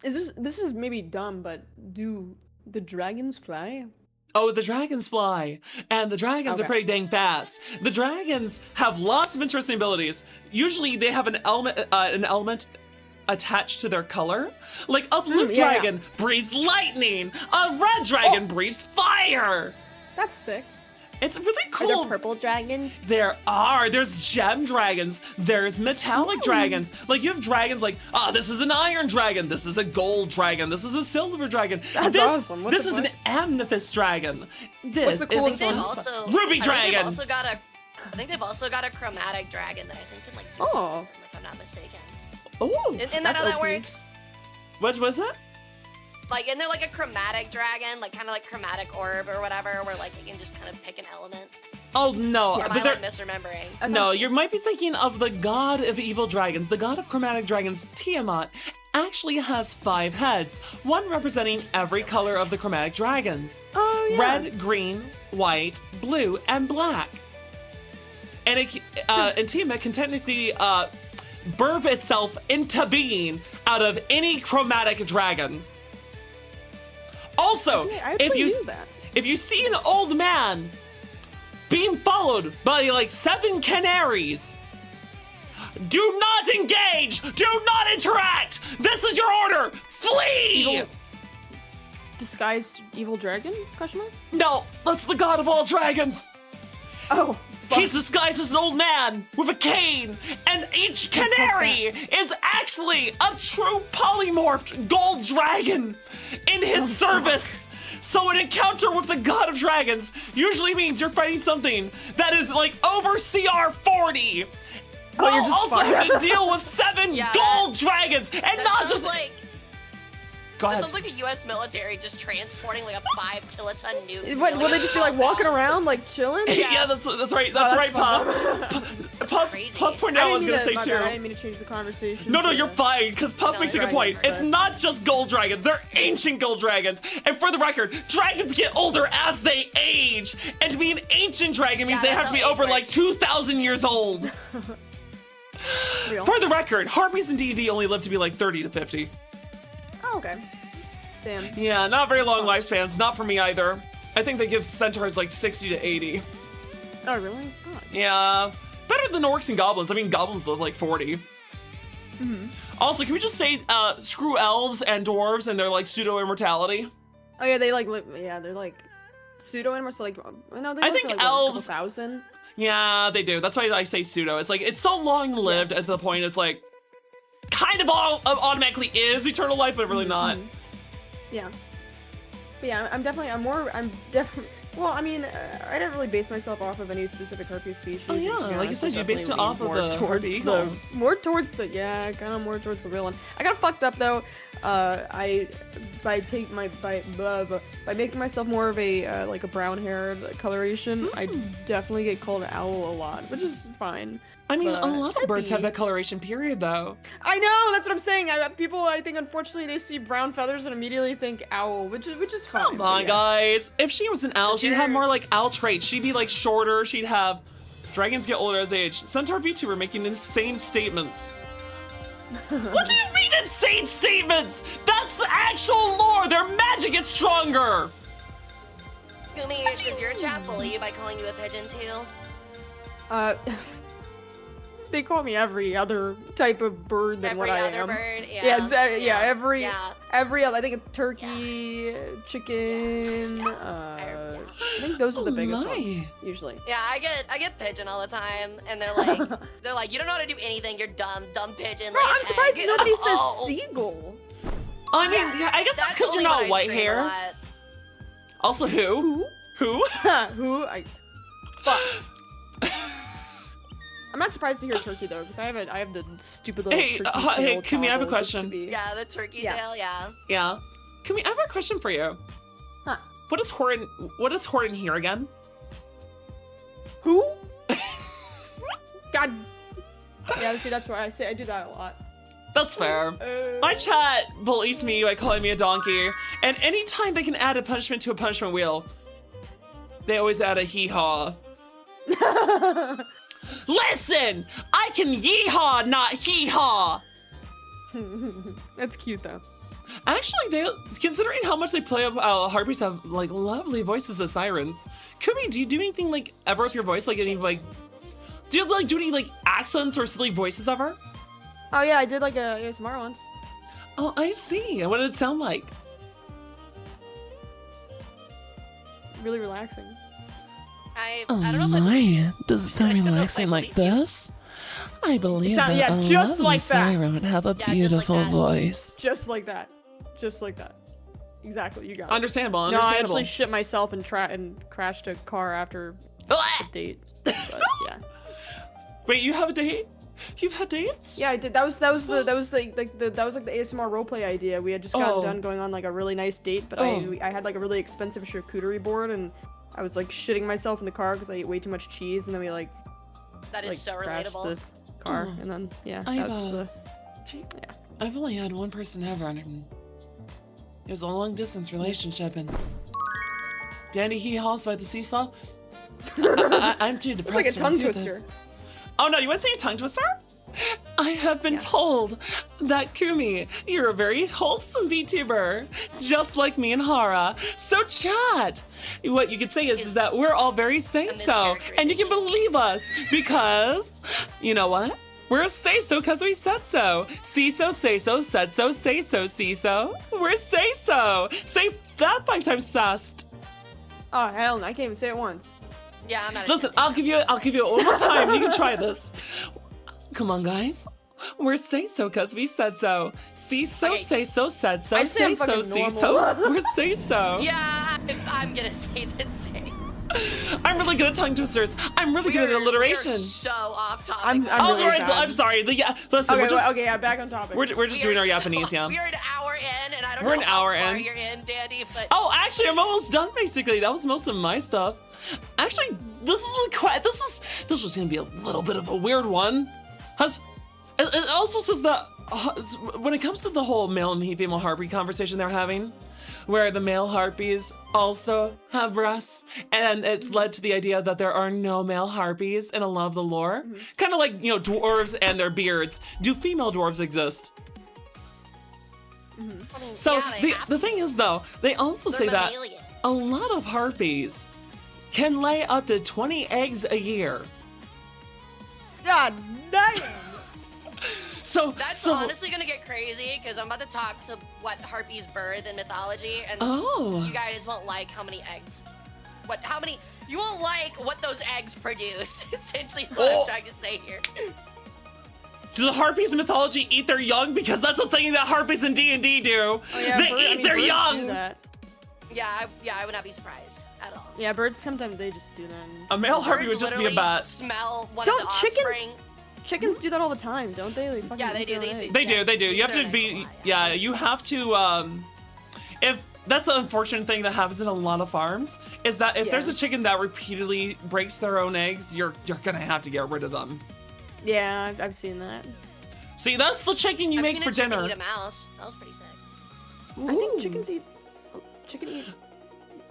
This is maybe dumb, but do the dragons fly? Oh, the dragons fly, and the dragons are Okay. pretty dang fast. The dragons have lots of interesting abilities. Usually, they have an element attached to their color. Like a blue yeah, yeah. dragon breathes lightning, a red dragon breathes fire. That's sick. It's really Are cool. there purple dragons? There's gem dragons, there's metallic dragons. Like you have dragons like, this is an iron dragon, this is a gold dragon, this is a silver dragon. That's this, awesome. What This the is an fuck? amethyst dragon. This What's the is coolest They've one? also Ruby I think dragon. they've also got a chromatic dragon that I think can like do Oh. them, if I'm not mistaken. Oh, Isn't that That's how that OP. works? what was that? Like, isn't there like a chromatic dragon, like kind of like chromatic orb or whatever, where like you can just kind of pick an element? Oh no, Or am but I they're- like misremembering? no, you might be thinking of the god of evil dragons. The god of chromatic dragons, Tiamat, actually has 5 heads, one representing every color of the chromatic dragons. Oh yeah. Red, green, white, blue, and black. And and Tiamat can technically birth itself into being out of any chromatic dragon. Also, I actually knew that. if you see an old man being followed by like 7 canaries, do not engage! Do not interact! This is your order! Flee! disguised evil dragon? Question mark? No, that's the god of all dragons. Oh. Fuck. He's disguised as an old man with a cane, and each canary is actually a true polymorphed gold dragon in his service. So an encounter with the god of dragons usually means you're fighting something that is like over CR 40. While you're just also fine. having to deal with 7 Yeah, gold dragons, and That not sounds just like Go that ahead. sounds like the U.S. military just transporting like a 5 kiloton nuke. What, will they just be like walking around like chilling? Yeah, that's right. That's right, Pop. Pop crazy. pointed out what I was gonna say my too. bad, I didn't mean to change the conversation. No, to- you're fine, because Puff No, makes a it's good point. fine. It's not just gold dragons, they're ancient gold dragons. And for the record, dragons get older as they age. And to be an ancient dragon means Yeah, they that's have to be how age over like works. 2,000 years old. Real. For the record, Harpies in D&D only live to be like 30 to 50. Oh, okay. Damn. Yeah, not very long lifespans, not for me either. I think they give centaurs like 60 to 80. Oh, really? Oh. Yeah, better than orcs and goblins. I mean, goblins live like 40. Also, can we just say screw elves and dwarves and their like pseudo immortality? Oh yeah, they like yeah, they're like pseudo animals. So like no, they I live think for, like, elves- a couple thousand. Yeah, they do. That's why I say pseudo. It's like it's so long lived at the point it's like kind of all automatically is eternal life, but really not. Yeah. But yeah, I'm definitely. Well, I mean, I didn't really base myself off of any specific harpy species. Oh, yeah, to be like you honest. said, I you based it definitely off of leaned the more harpy towards eagle. more towards the kind of more towards the real one. I got fucked up though. By making myself more of a like a brown-haired coloration, I definitely get called owl a lot, which is fine. I mean, But, a lot of birds harpy- have that coloration period, though. I know, that's what I'm saying. People, I think, unfortunately, they see brown feathers and immediately think owl, which is fine. Come but on, yeah. guys. If she was an owl, Does she'd have your- more like owl traits. She'd be like shorter. She'd have dragons get older as they age. Centaur VTuber making insane statements. What do you mean insane statements? That's the actual lore. Their magic gets stronger. Kumi, does your chat bully you by calling you a pigeon too? They call me every other type of bird than Every what I other am. bird? Yeah. Yeah, every Yeah. other. I think a turkey, chicken. I think those are the Oh biggest my. ones usually. Yeah, I get pigeon all the time, and they're like, you don't know how to do anything. You're dumb pigeon. Bro, lay an I'm surprised egg." nobody says Oh. seagle. I mean, yeah, I guess that's because you're only not when I white scream a hair. lot. Also, who? Who? Who? Fuck. I'm not surprised to hear turkey though, because I have the stupid little Hey, turkey hey, tail Kumi, I have a toggle just to question. be- Yeah, the turkey Yeah. tail. Yeah. Yeah. Kumi, I have a question for you. Huh. What is Horton here again? Who? God. Yeah, see, that's why I do that a lot. That's fair. My chat bullies me by calling me a donkey, and anytime they can add a punishment to a punishment wheel, they always add a hee-haw. Listen! I can yee-haw, not hee-haw! That's cute though. Actually, considering how much they play up, harpies have like lovely voices as sirens. Kumi, do you do anything like ever with your voice? Like any like, do you like do any like accents or silly voices ever? Oh yeah, I did like a ASMR once. Oh, I see. What did it sound like? Really relaxing. I don't know if does it I don't know if I believe you. this? I believe It sound- yeah, just like that. siren would have a Yeah, just like that. voice. Just like that. Just like that. Exactly, you got it. Understandable, No, I understandable. actually shit myself and crashed a car after a date. But, yeah. Wait, you have a date? You've had dates? Yeah, I did. That was like the ASMR roleplay idea. We had just gotten Oh. done going on like a really nice date, but Oh. I had like a really expensive charcuterie board, and I was like shitting myself in the car because I ate way too much cheese, and then we like that is so crashed relatable. the car, Oh. and then yeah, I've, that's uh, yeah. I've only had one person ever, and it was a long distance relationship, and Danny hee-haws by the seesaw. I'm too depressed. like a to tongue review twister. this. Oh no, you want to say a tongue twister? I have been told that Kumi, you're a very wholesome VTuber, just like me and Hara. So chat, what you could say is that we're all very say-so, and you can believe us because, you know what? We're say so because we said so. See so, say so, said so, say so, see so. We're say so. Say that 5 times fast. Oh hell no, I can't even say it once. Yeah, I'm not. Listen, I'll give you one more time. You can try this. Come on, guys. We're say so because we said so. See so, Okay. say so, said so, I'd say I'm say so, fucking see so. normal. We're say so. Yeah, I'm gonna say the same. I'm really good at tongue twisters. I'm really good at We alliteration. are so off topic. I'm Oh, really all right. bad. I'm sorry. Listen, Okay, we're just okay, yeah, back on topic. we're just We doing are our so- Japanese, yeah. We're an hour in, and I don't We're know an how hour far in. you're in, Danny, but Oh, actually, I'm almost done. Basically, that was most of my stuff. Actually, this was gonna be a little bit of a weird one. It also says that when it comes to the whole male and female harpy conversation they're having, where the male harpies also have breasts, and it's led to the idea that there are no male harpies in a lot of the lore. Kind of like, dwarves and their beards. Do female dwarves exist? I mean, So yeah, they have the to. thing is, though, they also They're say that mammalian. a lot of harpies can lay up to 20 eggs a year. God damn. That's so honestly gonna get crazy because I'm about to talk to what harpies birth in mythology, and oh, you guys won't like how many eggs. You won't like what those eggs produce. Essentially, is what I'm trying to say here. do the harpies in mythology eat their young? Because that's a thing that harpies in D&D do. Oh, yeah, They eat their birds do young. that. Yeah, I would not be surprised at all. Yeah, birds sometimes they just do that. A male harpy Birds would just be a literally bat. Smell one Don't of the chickens- offspring. Chickens do that all the time, don't they? They fucking Yeah, they eat do, their they eggs. They do. Yeah, You have to either be. eggs a lot, Yeah, you have to. If that's an unfortunate thing that happens in a lot of farms, is that if there's Yeah. a chicken that repeatedly breaks their own eggs, you're gonna have to get rid of them. Yeah, I've seen that. See, that's the chicken you I've make seen for a chicken dinner. eat a mouse. That was pretty sick. I think chickens eat. Chicken eat.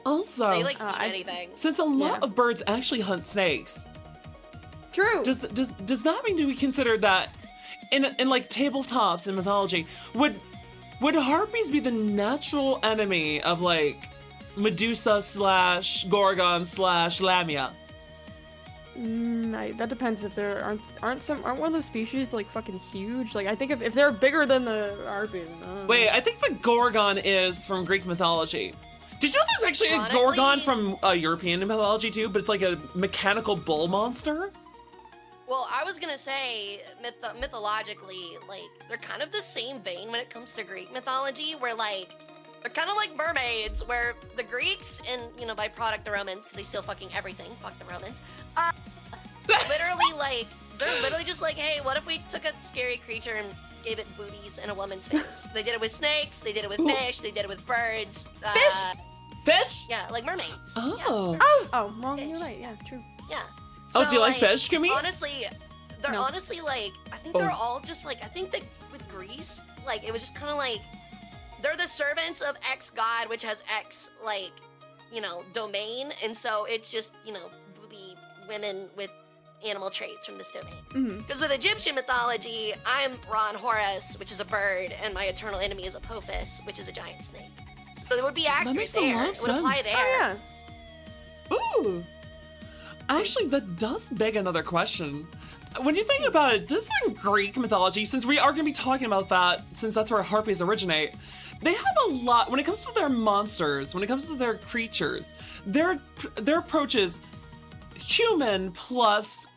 Also, They eat I- anything. since a lot Yeah. of birds actually hunt snakes, True. does that mean, do we consider that in like tabletops in mythology, would harpies be the natural enemy of like Medusa / Gorgon / Lamia? That depends if there aren't one of those species like fucking huge. Like I think if they're bigger than the harpy. then I don't know. Wait, I think the Gorgon is from Greek mythology. Did you know there's actually a Ironically- Gorgon from European mythology too, but it's like a mechanical bull monster? Well, I was gonna say, mythologically, like, they're kind of the same vein when it comes to Greek mythology, where, like, they're kind of like mermaids, where the Greeks, and, by product the Romans, because they steal fucking everything, fuck the Romans, literally, like, they're literally just like, hey, what if we took a scary creature and gave it booties and a woman's face? They did it with snakes, they did it with Ooh. fish, they did it with birds. Fish? Yeah, like mermaids. Oh. Oh, well, you're right. Yeah, true. Yeah. Oh, So, do you like fish, Kumi? Honestly, they're No. honestly like, I think Oh. they're all just like, I think that with Greece, like, it was just kind of like, they're the servants of X god, which has X, like, domain. And so it's just, booby women with animal traits from this domain. Mm-hmm. Because with Egyptian mythology, I'm Ra and Horus, which is a bird, and my eternal enemy is Apophis, which is a giant snake. So it would be accurate makes a there. lot of It would apply sense. there. Oh yeah. Ooh. Actually, that does beg another question. When you think about it, doesn't Greek mythology, since we are going to be talking about that, since that's where harpies originate, they have a lot, when it comes to their monsters, when it comes to their creatures, their approach is human plus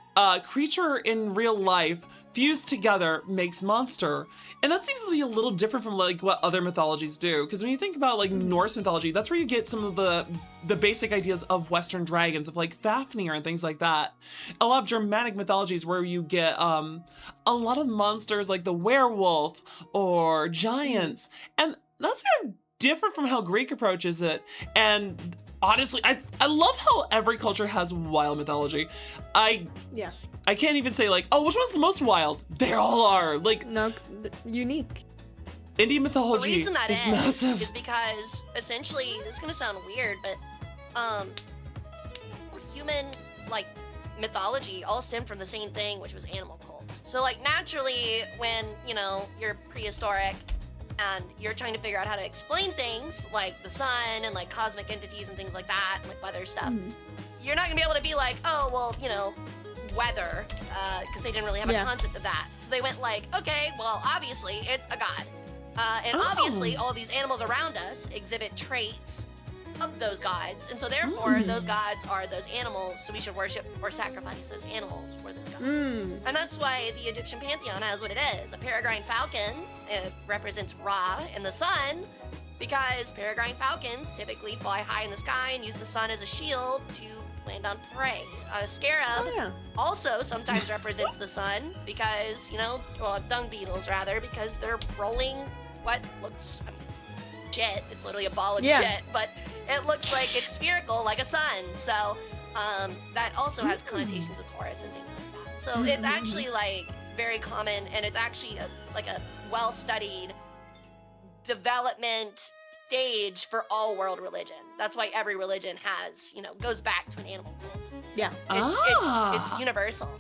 creature in real life fused together makes monster. And that seems to be a little different from like what other mythologies do. Because when you think about like Norse mythology, that's where you get some of the basic ideas of Western dragons, of like Fafnir and things like that. A lot of Germanic mythologies where you get a lot of monsters like the werewolf or giants. And that's kind of different from how Greek approaches it. And honestly, I love how every culture has wild mythology. Yeah. I can't even say like, oh, which one's the most wild? They all are. Like, No, unique. Indian The mythology reason that is is massive. because essentially, this is gonna sound weird, but human like mythology all stemmed from the same thing, which was animal cult. So like naturally, when you're prehistoric and you're trying to figure out how to explain things like the sun and like cosmic entities and things like that, and like weather stuff, Mhm. you're not gonna be able to be like, oh well, weather, because they didn't really have a concept of that. So they went like, okay, well, obviously it's a god. And obviously all these animals around us exhibit traits of those gods. And so therefore those gods are those animals, so we should worship or sacrifice those animals for those gods. And that's why the Egyptian pantheon has what it is. A peregrine falcon represents Ra and the sun, because peregrine falcons typically fly high in the sky and use the sun as a shield to land on prey. A scarab also sometimes represents the sun because, dung beetles rather, because they're rolling what looks, it's shit. It's literally a ball of shit, but it looks like it's spherical like a sun. So that also has connotations with Horus and things like that. So it's actually like very common, and it's actually a well-studied development stage for all world religion. That's why every religion has, goes back to an animal cult. So it's universal.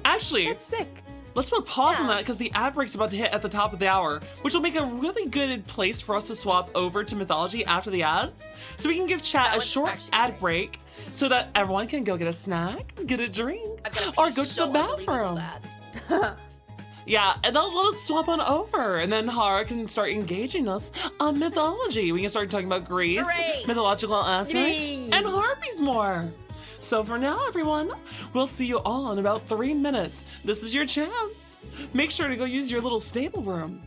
Actually, that's sick. Let's put pause on that because the ad break's about to hit at the top of the hour, which will make a really good place for us to swap over to mythology after the ads. So we can give chat a short ad break so that everyone can go get a snack, get a drink, or go to the bathroom. Yeah, and they'll let us swap on over, and then Hara can start engaging us on mythology. We can start talking about Greece, mythological aspects, and harpies more. So for now, everyone, we'll see you all in about 3 minutes. This is your chance. Make sure to go use your little stable room.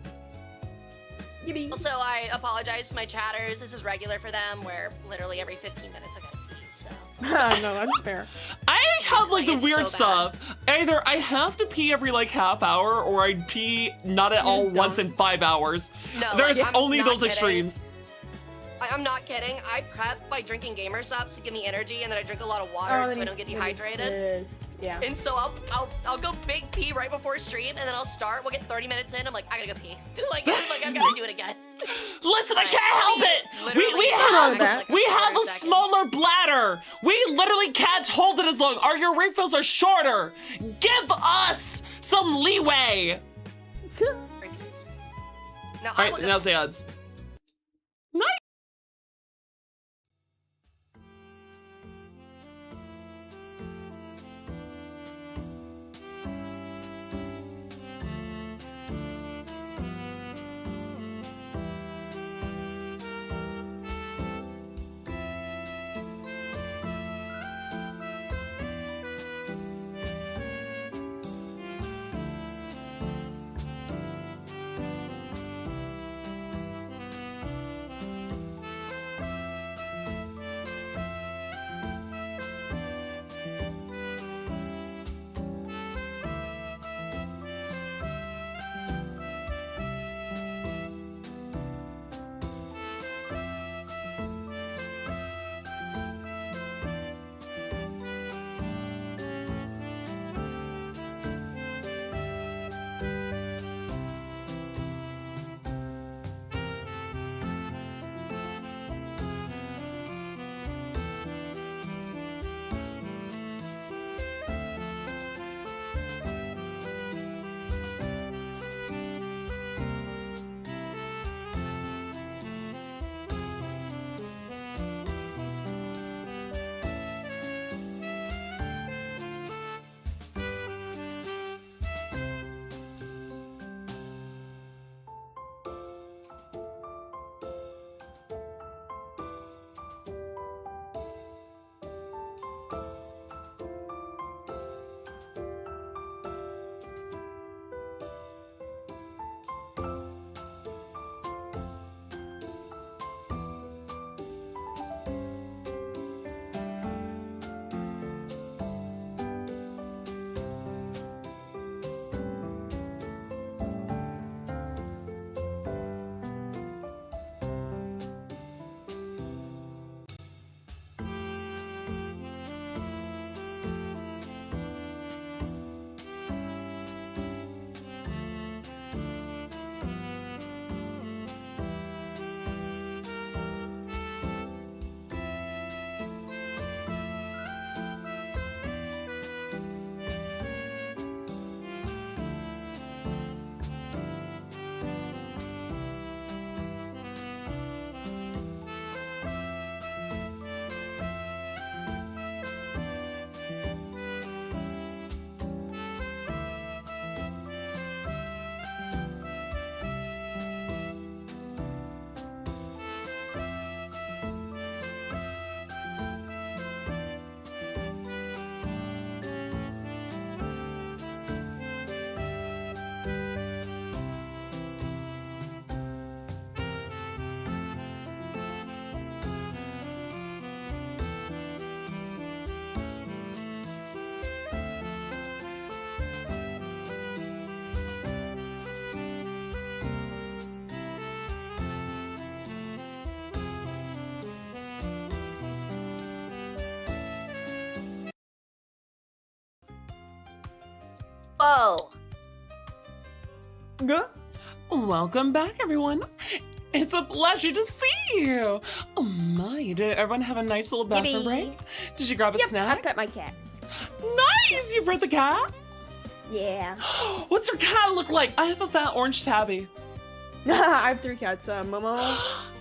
Also, I apologize to my chatters. This is regular for them, where literally every 15 minutes I gotta pee, so. No, that's fair. I have the weird so stuff. Either I have to pee every half hour, or I pee not at all once in 5 hours. No, there's I'm only not those kidding. extremes. I'm not kidding. I prep by drinking gamer subs to give me energy, and then I drink a lot of water so I don't get dehydrated. Yeah. And so I'll go big pee right before stream, and then I'll start. We'll get 30 minutes in. I'm like, I gotta go pee. I've gotta do it again. Listen, I can't help it. We have a smaller bladder. We literally can't hold it as long. Our refills are shorter. Give us some leeway. Now, all right, now's the odds. Nice. Oh. Good. Welcome back, everyone. It's a pleasure to see you. Oh my, did everyone have a nice little bathroom Yippee. break? Did you grab a I snack? pet my cat. Nice, you brought the cat? Yeah. What's your cat look like? I have a fat orange tabby. I have 3 cats. Momo,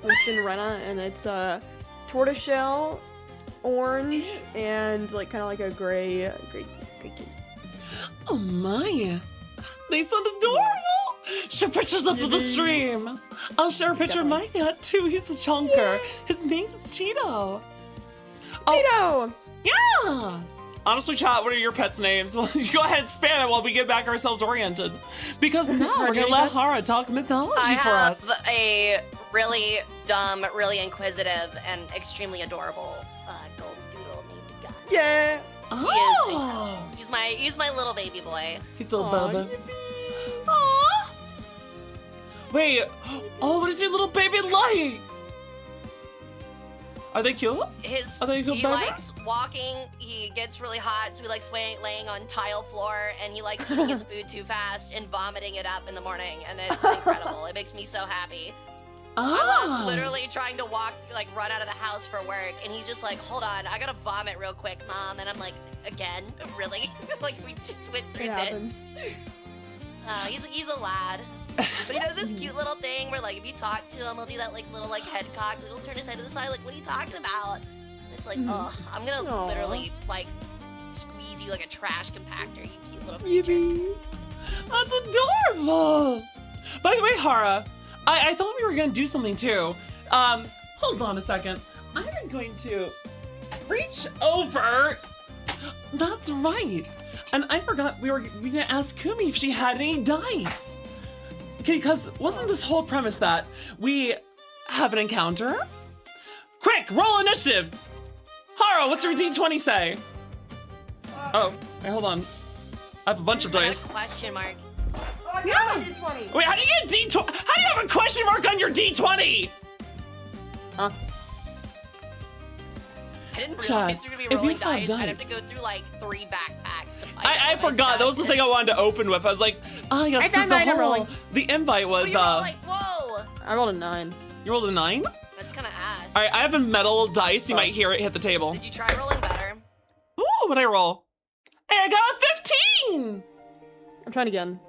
Winston, Renna, and it's tortoiseshell, orange, and like kind of like a gray kid. Oh my, they sound adorable. Share pictures up to the stream. I'll share a picture of my cat too. He's a chunker. His name is Cheeto. Cheeto! Yeah. Honestly, chat, what are your pets' names? Well, you go ahead and spam it while we get back ourselves oriented. Because now we're gonna let Hara talk mythology for us. I have a really dumb, really inquisitive, and extremely adorable golden doodle named Gus. Yeah. Oh. He's my little baby boy. He's a little Aw, Bubba. Aww. Wait. Oh, what is your little baby like? Are they cute? Are they good He baby? likes walking. He gets really hot, so he likes laying on tile floor, and he likes eating his food too fast and vomiting it up in the morning, and it's incredible. It makes me so happy. I love literally trying to run out of the house for work, and he's just like, hold on, I gotta vomit real quick, Mom. And I'm like, again? Really? Like, we just went through It this. happens. He's a lad. But he does this cute little thing where, like, if you talk to him, he'll do that, like, little, like, head cock. He'll turn his head to the side, like, what are you talking about? And it's like, ugh, I'm gonna Aw. literally, like, squeeze you like a trash compactor, you cute little creature. Yippee. That's adorable. By the way, Hara, I thought we were gonna do something too. Hold on a second. I'm going to reach over. That's right. And I forgot we were gonna ask Kumi if she had any dice. Because wasn't this whole premise that we have an encounter? Quick, roll initiative. Hara, what's your D20 say? Oh, wait, hold on. I have a bunch of I got a dice. question mark. Oh, I got Yeah. my D20. Wait, how do you get a D20? How do you have a question mark on your D20? Huh? I didn't Chat, realize you were gonna if be you rolling have dice. I'd have dice. to go through like 3 backpacks to find I out what forgot. That was the thing I wanted to open with. I was like, oh yes, I because found mine, I'm rolling. the invite was You roll like, whoa! I rolled a 9. you rolled a 9? That's kind of ass. All right, I have a metal dice. You Oh. might hear it hit the table. Did you try rolling better? Ooh, what'd I roll? Hey, I got a 15. I'm trying again.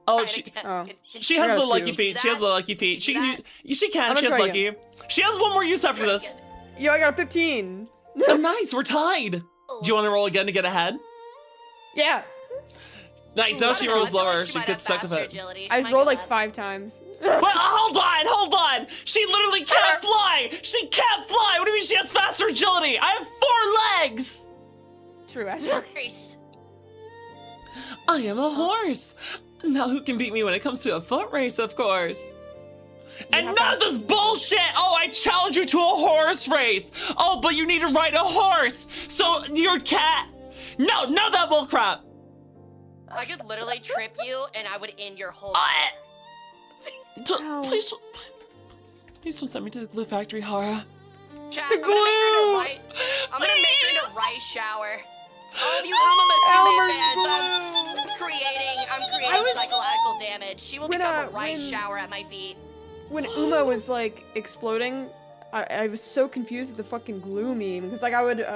Oh, Try it she again. oh. Can she I has got the a lucky 2. feet. She has the lucky feet. She Did you can. do She can. I'm She has gonna try lucky. She has one more use after Try this. again. Yo, I got a 15. Oh, nice. We're tied. Do you want to roll again to get ahead? Yeah. Nice. Now I she don't know, I rolls feel like lower. she She might gets have stuck with faster it. agility. She I might just rolled go like up. 5 times. Wait, hold on. She literally can't fly. She can't fly. What do you mean she has faster agility? I have 4 legs. True, actually. Nice. I am a horse. Now who can beat me when it comes to a foot race, of course. And have none of this bullshit. Oh, I challenge you to a horse race. Oh, but you need to ride a horse. So your cat. No, none of that bull crap. I could literally trip you and I would end your whole. Ow. Please don't send me to the glue factory, Hara. Chat, The I'm gonna make her glue. into Please. rice shower. All of you Uma Musume Elmer's fans, I'm creating I was- psychological damage. She will When, become a rice when- shower at my feet. When Uma was like exploding, I was so confused with the fucking glue meme because like I would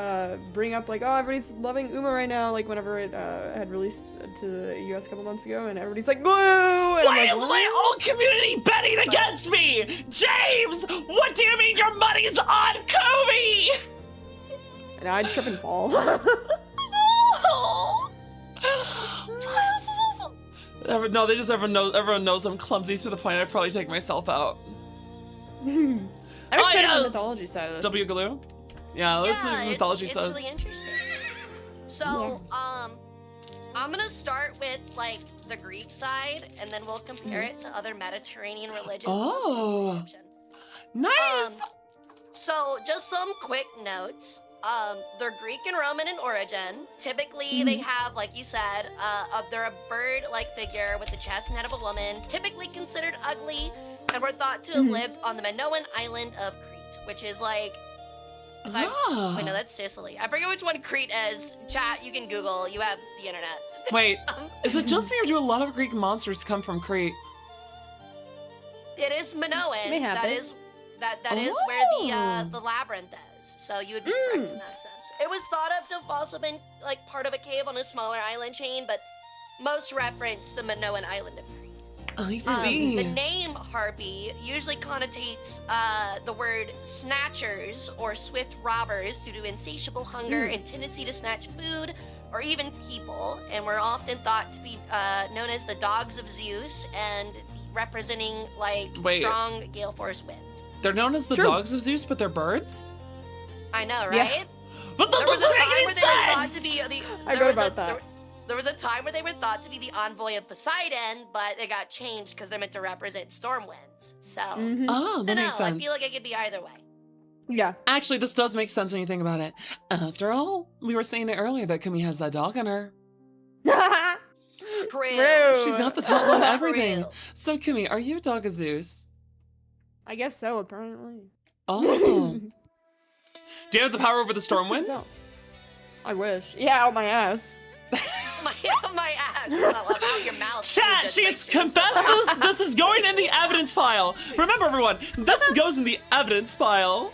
bring up like, oh, everybody's loving Uma right now, like whenever it had released to the US a couple months ago, and everybody's like glue. And Why I'm is like, my whole community betting against me? James, what do you mean your money's on Kumi? and I'd trip and fall. No, everyone knows I'm clumsy to the point I'd probably take myself out. I'm Oh, excited for yes! the mythology side of this. W glue? Yeah, let's see what mythology it's says. really interesting. So, I'm gonna start with like the Greek side, and then we'll compare it to other Mediterranean religions. and we'll see Oh. the option. Nice! So, just some quick notes. They're Greek and Roman in origin. Typically, they have, like you said, they're a bird-like figure with the chest and head of a woman. Typically considered ugly, and were thought to have lived on the Minoan island of Crete, which is like, wait, no, that's Sicily. I forget which one Crete is. Chat, you can Google. You have the internet. Wait, is it just me or do a lot of Greek monsters come from Crete? It is Minoan. May happen. That is where the labyrinth is. So you would be correct in that sense. It was thought of to have also been like part of a cave on a smaller island chain, but most reference the Minoan island of Crete. I see. The name Harpy usually connotates the word snatchers or swift robbers due to insatiable hunger and tendency to snatch food or even people, and were often thought to be known as the dogs of Zeus and representing like strong gale force winds. They're known as the dogs of Zeus, but they're birds? I know, right? Yeah. But that doesn't make any sense! I read about that. There was a time where they were thought to be the envoy of Poseidon, but they got changed because they're meant to represent storm winds. So, Oh, that makes sense. I feel like it could be either way. Yeah. Actually, this does make sense when you think about it. After all, we were saying it earlier that Kumi has that dog in her. True. She's got the top on everything. True. So, Kumi, are you a dog of Zeus? I guess so, apparently. Oh. Do you have the power over the storm wind? I wish. Yeah, out my ass. my ass. Out your mouth. Chat, she's confessed this. This is going in the evidence file. Remember, everyone, this goes in the evidence file.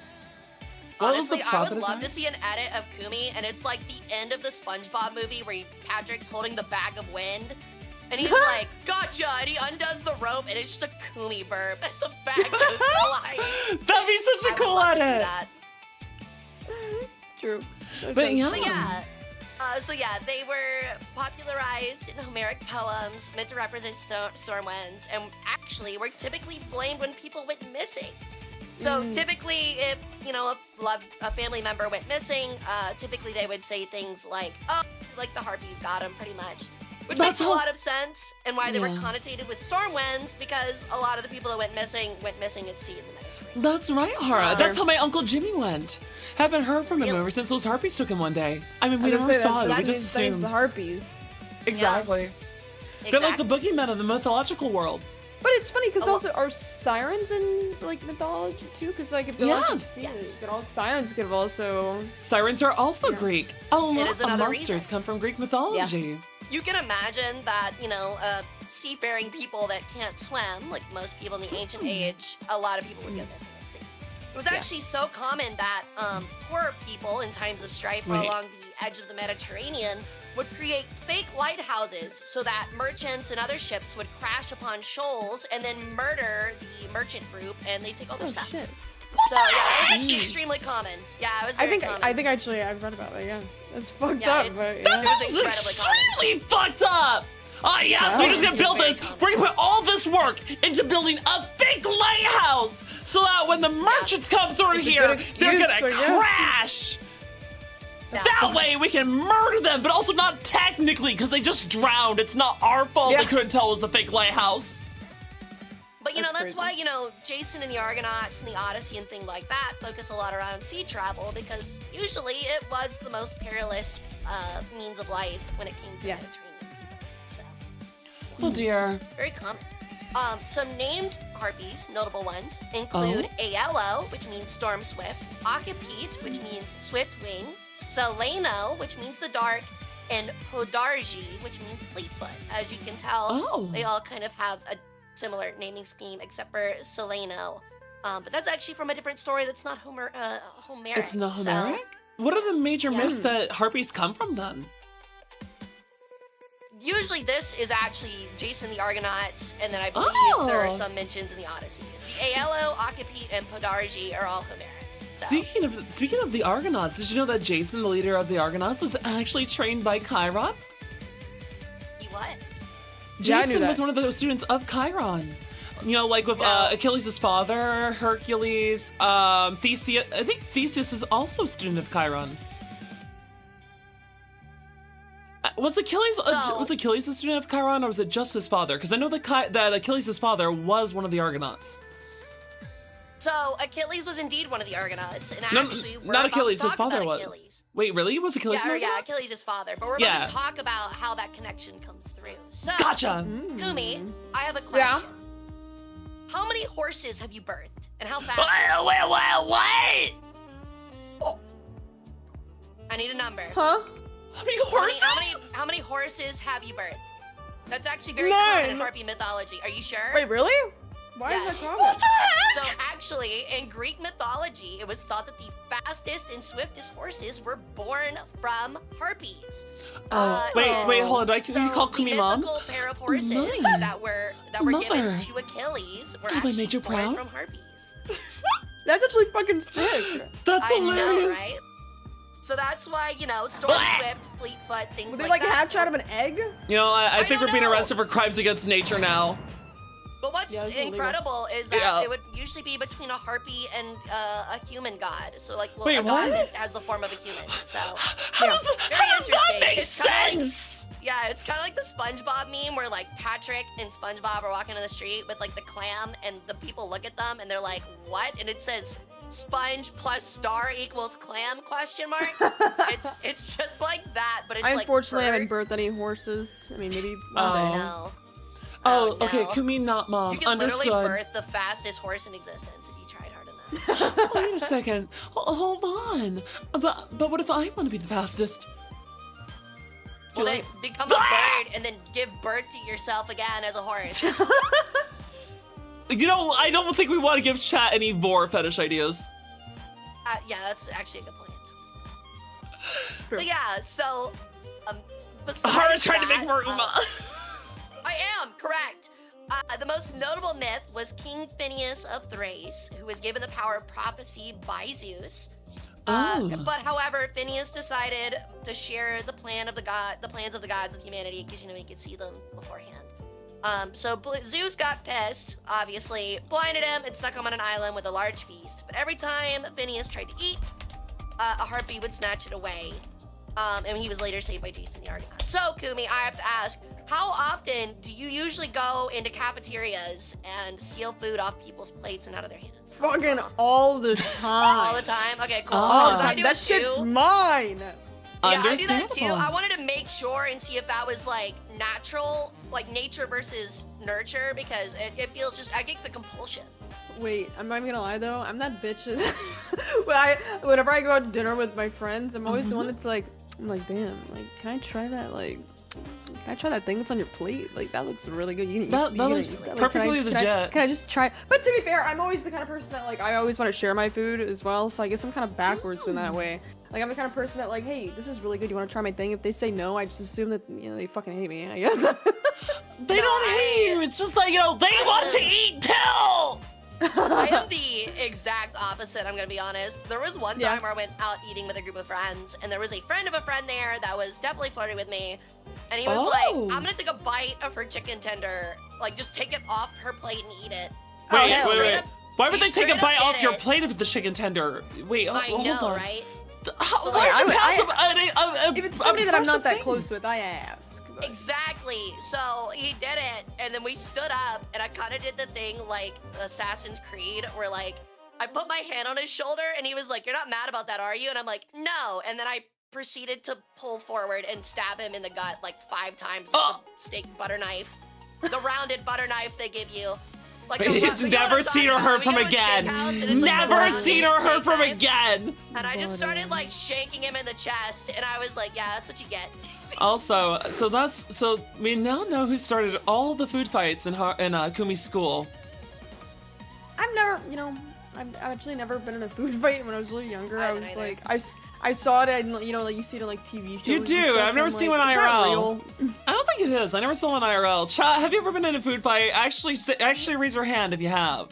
Honestly, I would love to see an edit of Kumi, and it's like the end of the SpongeBob movie where Patrick's holding the bag of wind, and he's like, "Gotcha!" and he undoes the rope, and it's just a Kumi burp as the bag goes flying. That'd be such a cool edit. True. But yeah. So yeah, they were popularized in Homeric poems, meant to represent storm winds, and actually were typically blamed when people went missing. So typically, if a family member went missing, typically they would say things like, "Oh, like the Harpies got him," pretty much, which makes a lot of sense, and why they were connotated with storm winds, because a lot of the people that went missing at sea in the Mediterranean. That's right, Hara. That's how my Uncle Jimmy went. Haven't heard from him ever since those Harpies took him one day. I mean, we never saw it. We just assumed. The Harpies. Exactly. They're like the boogeymen of the mythological world. But it's funny because also are sirens in like mythology too? Because like if but all sirens could have also. Sirens are also Greek. A lot of monsters reason. come from Greek mythology. Yeah. You can imagine that seafaring people that can't swim, like most people in the ancient age, a lot of people would go missing at sea. It was actually so common that poor people in times of strife along the edge of the Mediterranean would create fake lighthouses so that merchants and other ships would crash upon shoals and then murder the merchant group, and they take all their stuff. Shit. So yeah, it was extremely common. Yeah, it was very common. I think actually I've read about that. Yeah, it's fucked Yeah, up. it's- But, That was is incredibly extremely fucked up! Oh yeah, so we're just gonna build this. We're gonna put all this work into building a fake lighthouse so that when the merchants come through here, they're gonna crash! Yeah. That way we can murder them, but also not technically, because they just drowned. It's not our fault they couldn't tell it was a fake lighthouse. But that's why, Jason and the Argonauts and the Odyssey and things like that focus a lot around sea travel, because usually it was the most perilous means of life when it came to Mediterranean. So, Oh dear. very common. Some named harpies, notable ones, include Aello, which means storm swift, Akipete, which means swift wing, Seleno, which means the dark, and Podargi, which means fleetfoot. As you can tell, they all kind of have a similar naming scheme, except for Seleno. But that's actually from a different story that's not Homeric. It's not Homeric? What are the major myths that harpies come from then? Usually this is actually Jason the Argonauts, and then I believe there are some mentions in the Odyssey. The Aello, Akipete, and Podargi are all Homeric. So. Speaking of the Argonauts, did you know that Jason, the leader of the Argonauts, is actually trained by Chiron? He what? Jason was one of the students of Chiron. Like with Achilles' father, Hercules, Theseus. I think Theseus is also a student of Chiron. Was Achilles a student of Chiron, or was it just his father? Because I know that Achilles' father was one of the Argonauts. So Achilles was indeed one of the Argonauts, and actually, we're not about Achilles. to talk His father about was. Achilles. Wait, really? Was Achilles? Yeah, Achilles' father. But we're about to talk about how that connection comes through. So, gotcha. Kumi, I have a question. How many horses have you birthed, and how fast? Wait! I need a number. Huh? How many horses? How many horses have you birthed? That's actually very None. common in Harpy mythology. Are you sure? Wait, really? Why Yes. is that What common? the So heck? actually, in Greek mythology, it was thought that the fastest and swiftest horses were born from harpies. Wait, and hold on. Can you call the Kumi mom? mythical pair of horses Mother. that were Mother. given to Achilles were Have I actually made you born proud? from harpies. That's actually fucking sick. That's I hilarious. know, right? So that's why, Storm Swift, Fleetfoot, things Was they like like that. hatched out of an egg? You know, I I think don't we're being know. arrested for crimes against nature now. But what's Yeah, it's illegal. incredible is that Yeah. it would usually be between a harpy and a human god. So like, Wait, a god what? that has the form of a human. So How Yeah. does that interesting. make It's kinda like- sense? yeah, it's kind of like the SpongeBob meme where like Patrick and SpongeBob are walking on the street with like the clam, and the people look at them and they're like, "What?" And it says sponge plus star equals clam question mark. it's just like that, but it's I like unfortunately haven't bird. birthed any horses. I mean, maybe Oh. one day. No. Oh, no. okay, Kumi, not mom. You can Understood. literally birth the fastest horse in existence if you tried hard enough. Wait a second. Hold on. But what if I want to be the fastest? Well, then become a bird and then give birth to yourself again as a horse. You know, I don't think we want to give chat any vor fetish ideas. Yeah, that's actually a good point. True. But yeah, so besides Hara trying to that, make more Uma. I am correct. The most notable myth was King Phineas of Thrace, who was given the power of prophecy by Zeus. But however, Phineas decided to share the plans of the gods with humanity because he could see them beforehand. So Zeus got pissed, obviously, blinded him, and stuck him on an island with a large feast. But every time Phineas tried to eat, a harpy would snatch it away. And he was later saved by Jason the Argonaut. So, Kumi, I have to ask, how often do you usually go into cafeterias and steal food off people's plates and out of their hands? Fucking all the time. All the time? Okay, cool. All the 'Cause I time. do That it shit's too. mine. Yeah, I do that too. Understandable. I wanted to make sure and see if that was like natural, like nature versus nurture, because it feels just, I get the compulsion. Wait, I'm not even gonna lie though. I'm that bitch. Whenever I go out to dinner with my friends, I'm always the one that's like, I'm like, damn, like, can I try that? Like, can I try that thing that's on your plate? Like, that looks really good. That looks perfectly legit. Can I just try? But to be fair, I'm always the kind of person that like I always want to share my food as well. So I guess I'm kind of backwards in that way. Like I'm the kind of person that like, hey, this is really good. You want to try my thing? If they say no, I just assume that they fucking hate me. I guess. They don't hate you. It's just like, they want to eat too. I am the exact opposite, I'm gonna be honest. There was one Yeah. time where I went out eating with a group of friends, and there was a friend of a friend there that was definitely flirting with me. And he was like, Oh. I'm gonna take a bite of her chicken tender, like just take it off her plate and eat it. Wait, He wait, straight wait. up- Why would he they take a straight up bite did off your it. plate of the chicken tender? Wait, I hold know, on. right? Why like, would you I- pass If it's somebody that I'm not that thing? close with, I ask. But- Exactly. So he did it, and then we stood up, and I kind of did the thing like Assassin's Creed, where like I put my hand on his shoulder, and he was like, "You're not mad about that, are you?" And I'm like, "No." And then I proceeded to pull forward and stab him in the gut like 5 times with Oh. the steak butter knife, the rounded butter knife they give you. Like He's you know what never I'm seen or talking heard about? from You go to a again. steakhouse, and it's, like, the Never rounded seen or heard steak from knife. again. And I just started like shanking him in the chest, and I was like, "Yeah, that's what you get." Also, so we now know who started all the food fights in Kumi's school. I've never, I've actually never been in a food fight. When I was really younger, I I haven't was either. like, I saw it, and like you see it in like TV shows. You and do. stuff, I've never and, seen like, one it's not IRL. real. I don't think it is. I never saw one IRL. Chat, have you ever been in a food fight? Actually raise your hand if you have.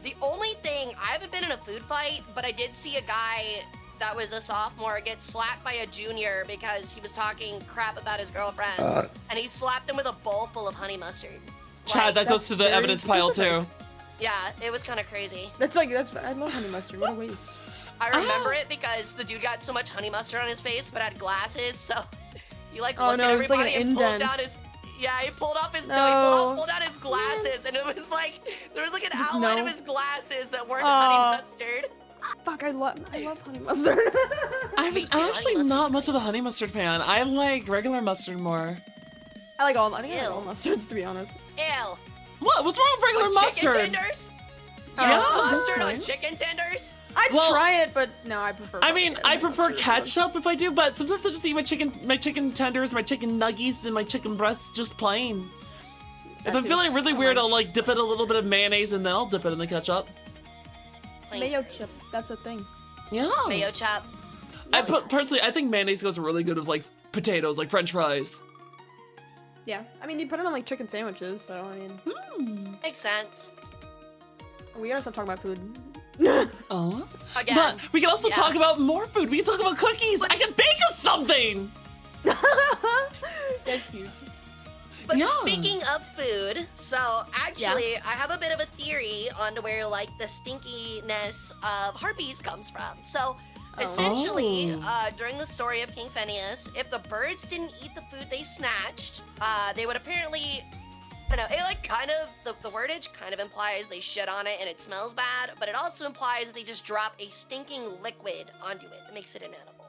The only thing, I haven't been in a food fight, but I did see a guy that was a sophomore get slapped by a junior because he was talking crap about his girlfriend, and he slapped him with a bowl full of honey mustard. Chad, that goes that's to the very evidence pile specific. too. Yeah, it was kind of crazy. That's I love honey mustard. What a waste. I remember it because the dude got so much honey mustard on his face, but had glasses, so he like looked at it was like everybody an and pulled indent. down his. Yeah, he pulled off his. No. No, he pulled down his glasses, and it was like there was like an Just outline no. of his glasses that weren't Aw. honey mustard. Fuck, I love honey mustard. I'm Me too, actually honey not mustard's much of a honey mustard fan. I like regular mustard more. I think I like all Ew. mustards, to be honest. Ew. What? What's wrong with regular Like mustard? chicken tenders? Yeah, Yeah, that's mustard on fine. chicken tenders? I'd Well, try it, but no, I prefer. I mean, I prefer That's ketchup if I do, but sometimes I just eat my chicken tenders, my chicken nuggies, and my chicken breasts just plain. If I'm feeling really weird, I'll like dip it a little bit of mayonnaise and then I'll dip it in the ketchup. Mayo chip. That's a thing. Yeah. Mayo chop. Personally, I think mayonnaise goes really good with like potatoes, like French fries. Yeah. I mean, you put it on like chicken sandwiches, so I mean. Makes sense. We gotta stop talking about food. Oh. Again. But we can also yeah. talk about more food. We can talk about cookies. I can bake us something. That's cute. But Yeah. speaking of food, so actually, I have a bit of a theory on where like the stinkiness of harpies comes from. So essentially, during the story of King Phineas, if the birds didn't eat the food they snatched, they would apparently, I don't know, it like kind of, the wordage kind of implies they shit on it and it smells bad, but it also implies that they just drop a stinking liquid onto it that makes it inedible.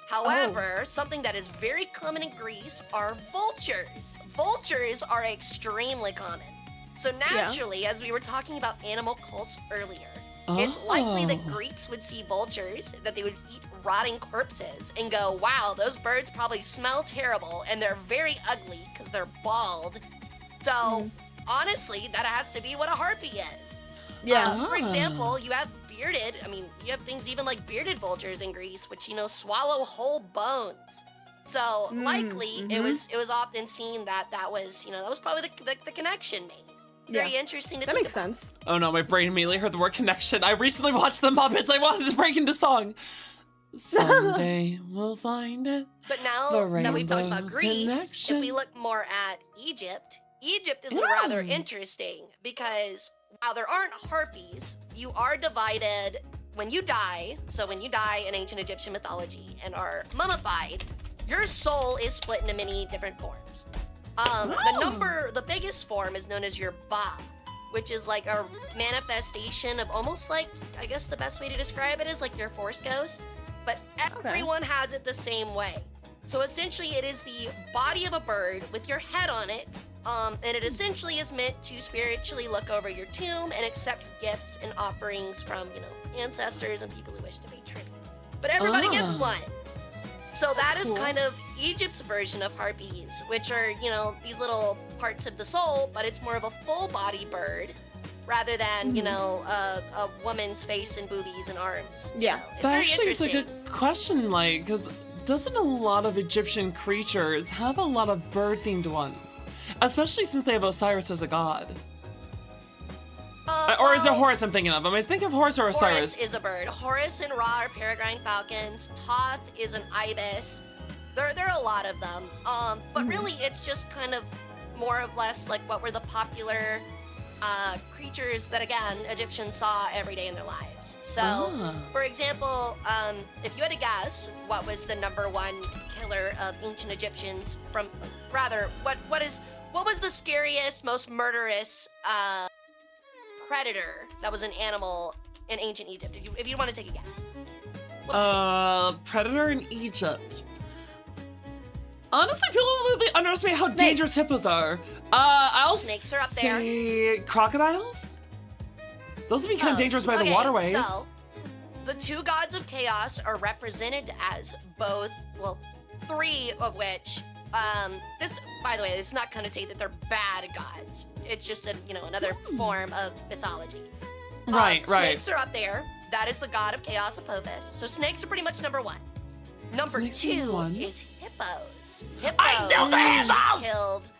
However, something that is very common in Greece are vultures. Vultures are extremely common. So naturally, as we were talking about animal cults earlier, it's likely that Greeks would see vultures, that they would eat rotting corpses and go, wow, those birds probably smell terrible and they're very ugly because they're bald. So honestly, that has to be what a harpy is. Yeah. For example, you have you have things even like bearded vultures in Greece, which, swallow whole bones. So likely it was often seen that was, that was probably the connection made. Very interesting to That think makes about. sense. Oh no, my brain immediately heard the word connection. I recently watched the Muppets. I wanted to break into song. Someday we'll find it. But now The that we've talked rainbow about Greece, connection. if we look more at Egypt is rather interesting because while there aren't harpies, you are divided when you die. So when you die in ancient Egyptian mythology and are mummified, your soul is split into many different forms. The biggest form is known as your Ba, which is like a manifestation of almost like, I guess the best way to describe it is like your Force ghost, but everyone has it the same way. So essentially it is the body of a bird with your head on it, and it essentially is meant to spiritually look over your tomb and accept gifts and offerings from, ancestors and people who wish to pay tribute. But everybody gets one. So that is kind of Egypt's version of harpies, which are, these little parts of the soul, but it's more of a full body bird rather than, a woman's face and boobies and arms. Yeah. So it's That very actually is a interesting. good question, like, because doesn't a lot of Egyptian creatures have a lot of bird-themed ones? Especially since they have Osiris as a god. Or is it Horus I'm thinking of? I think of Horus or Osiris. Horus is a bird. Horus and Ra are peregrine falcons. Thoth is an ibis. There are a lot of them. But really, it's just kind of more or less like what were the popular creatures that, again, Egyptians saw every day in their lives. So, for example, if you had to guess what was the #1 killer of ancient Egyptians what was the scariest, most murderous predator that was an animal in ancient Egypt? If you want to take a guess. Predator in Egypt. Honestly, people really underestimate how dangerous hippos are. Snakes are up there. Say crocodiles? Those would be kind of dangerous by the waterways. So, the two gods of chaos are represented as both, three of which, this, by the way, this is not connotate that they're bad gods. It's just another form of mythology. Right. Snakes are up there. That is the god of chaos, Apophis. So snakes are pretty much #1. Number Snakes two are one. is hippos. I knew the hippos!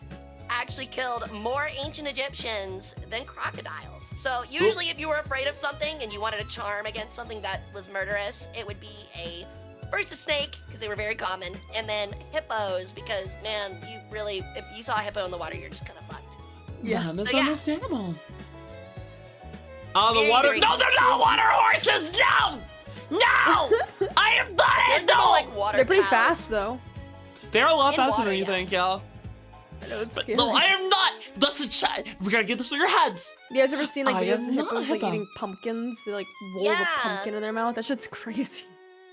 Actually killed more ancient Egyptians than crocodiles. So usually if you were afraid of something and you wanted a charm against something that was murderous, it would be first a snake, because they were very common, and then hippos, because, man, if you saw a hippo in the water, you're just kind of fucked. Yeah, that's So, yeah. understandable. Oh, the Very, water. very No, they're not water horses! No! No! I am not They're more it! like water They're pretty cows. fast, though. They're a lot In faster water, than you yeah. think, yeah. I know, it's But scary. no, I am not! Listen, we gotta get this through your heads! You guys ever seen I videos am of not hippos like hippo. eating pumpkins? They like roll Yeah. the pumpkin in their mouth. That shit's crazy.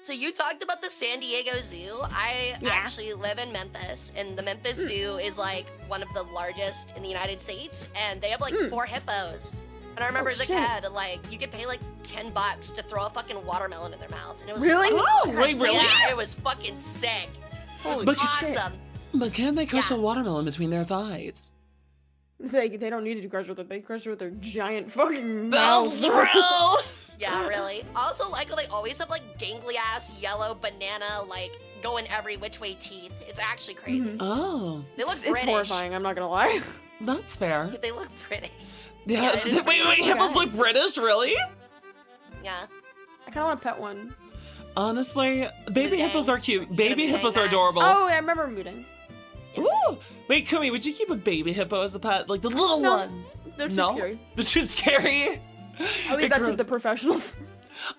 So you talked about the San Diego Zoo. I actually live in Memphis, and the Memphis Zoo is like one of the largest in the United States, and they have like 4 hippos. And I remember as a shit. kid, like, you could pay like $10 to throw a fucking watermelon in their mouth. And it was Really? fucking Oh, awesome. wait, really? Yeah, it was fucking sick. It was Holy shit. awesome. But can they crush Yeah. a watermelon between their thighs? They don't need to crush with it. They crush it with their giant fucking That's mouths. true! Yeah, really. Also, like, they always have like gangly ass yellow banana, like, going every which way teeth. It's actually crazy. Mhm. Oh, They look It's British. horrifying. I'm not gonna lie. that's fair. They look British. Yeah, Yeah, it is wait, pretty hippos nice. look British, really? Yeah. I kind of want to pet one. Honestly, baby Moodang. hippos are cute. Get Baby a Moodang hippos are max. adorable. Oh, yeah, I remember Moodang. Ooh! Wait, Kumi, would you keep a baby hippo as a pet? Like the little No. one? They're too No? scary. They're too scary? I leave that to Gross. the professionals.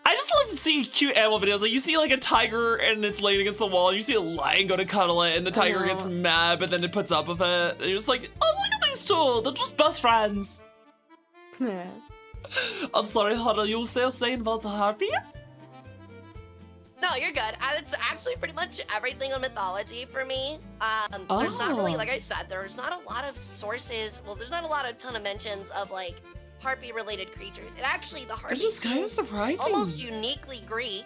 I just love seeing cute animal videos. Like you see like a tiger and it's laying against the wall. You see a lion go to cuddle it and the tiger know. gets mad, but then it puts up with it. And you're just like, oh, look at these two. They're just best friends. I'm sorry, Hara, you were saying about the harpy? No, you're good. It's actually pretty much everything on mythology for me. There's not really, Oh. like I said, there's not a lot of sources. Well, there's not a lot of ton of mentions of like harpy-related creatures. It actually, the harpy It's just kind of seems surprising. almost uniquely Greek.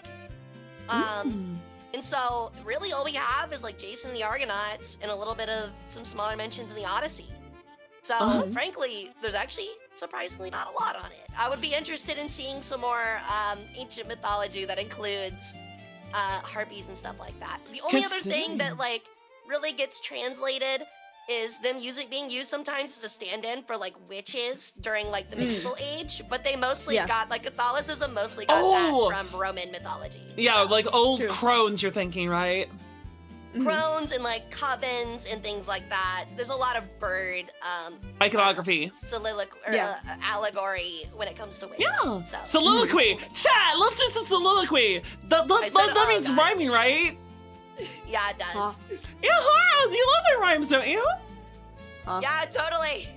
And so really all we have is like Jason and the Argonauts and a little bit of some smaller mentions in the Odyssey. So frankly, there's actually surprisingly not a lot on it. I would be interested in seeing some more ancient mythology that includes harpies and stuff like that. The only other thing that like really gets translated is them being used sometimes as a stand-in for like witches during like the medieval age, but they mostly Yeah. got like Catholicism mostly got that from Roman mythology. Yeah, So, like old True. crones, you're thinking, right? crones and like covens and things like that. There's a lot of bird Iconography. allegory when it comes to witches. Yeah. So. Soliloquy. Chat, let's do some soliloquy. That said, that oh, means God. rhyming, right? Yeah, it does. Huh. Yeah, Hara, you love your rhymes, don't you? Yeah, totally.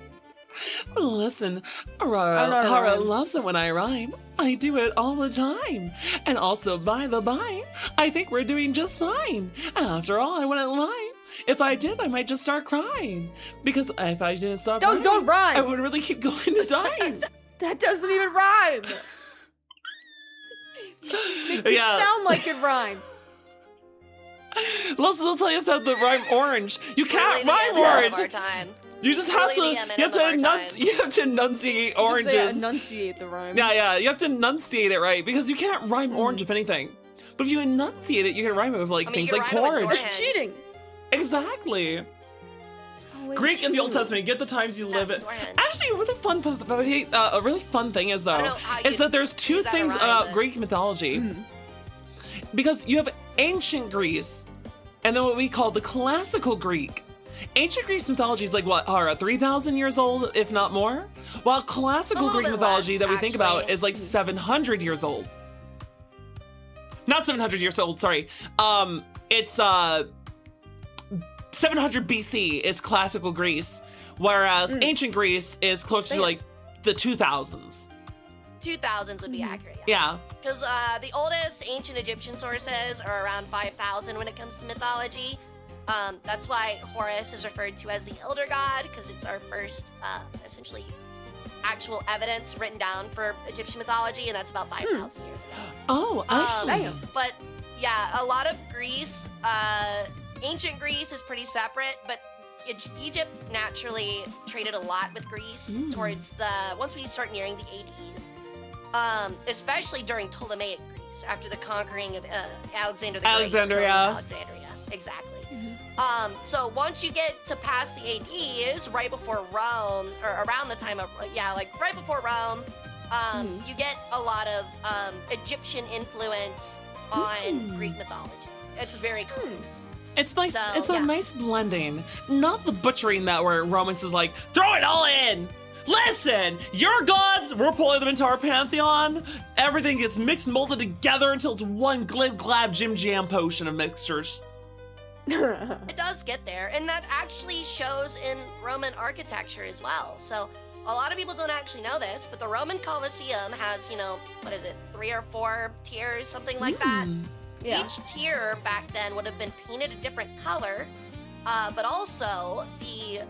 Listen, I don't know how to Hara rhyme. loves it when I rhyme. I do it all the time. And also, by the by, I think we're doing just fine. After all, I wouldn't lie. If I did, I might just start crying. Because if I didn't stop Those rhyming, don't rhyme. I would really keep going to dying. That doesn't even rhyme. It sound like it rhymed. Listen, that's how you have to have the rhyme orange. You can't Truly the rhyme emblem of orange. our time. You just have to. Truly the You have to emblem of our time. you have to enunciate Just say oranges. enunciate the rhyme. Yeah, you have to enunciate it right because you can't rhyme orange with anything. But if you enunciate it, you can rhyme it with like I mean, things you like can rhyme it with porridge. Dorhenge. It's cheating. Exactly. Oh, wait, Greek in the Old true. Testament. Get the times you live it. Dorhenge. Actually, a really fun, a really fun thing is I don't though, know how is you that there's two use that things to rhyme, about but- Greek mythology. Because you have ancient Greece, and then what we call the classical Greek. Ancient Greece mythology is like what, Hara, 3,000 years old, if not more? While classical A little Greek bit mythology less, that we think about actually. is like 700 years old. Not 700 years old, sorry. It's 700 BC is classical Greece, whereas ancient Greece is closer to like the 2000s. 2000s would be accurate. Yeah. Because the oldest ancient Egyptian sources are around 5,000 when it comes to mythology. That's why Horus is referred to as the Elder God, because it's our first, essentially, actual evidence written down for Egyptian mythology, and that's about 5,000 years ago. Oh, actually. But yeah, a lot of Greece, ancient Greece is pretty separate, but Egypt naturally traded a lot with Greece towards once we start nearing the 80s. Especially during Ptolemaic Greece, after the conquering of Alexander the Great. Alexandria. Alexandria, exactly. So once you get to past the 80s, right before Rome, or around the time of, like right before Rome, you get a lot of Egyptian influence on Greek mythology. It's very cool. It's nice. So, It's yeah. a nice blending, not the butchering that where Romans is like, throw it all in. Listen, your gods, we're pulling them into our pantheon. Everything gets mixed, molded together until it's one glib glab Jim Jam potion of mixtures. It does get there, and that actually shows in Roman architecture as well. So a lot of people don't actually know this, but the Roman Colosseum has, 3 or 4 tiers, something like that. Yeah. Each tier back then would have been painted a different color, but also the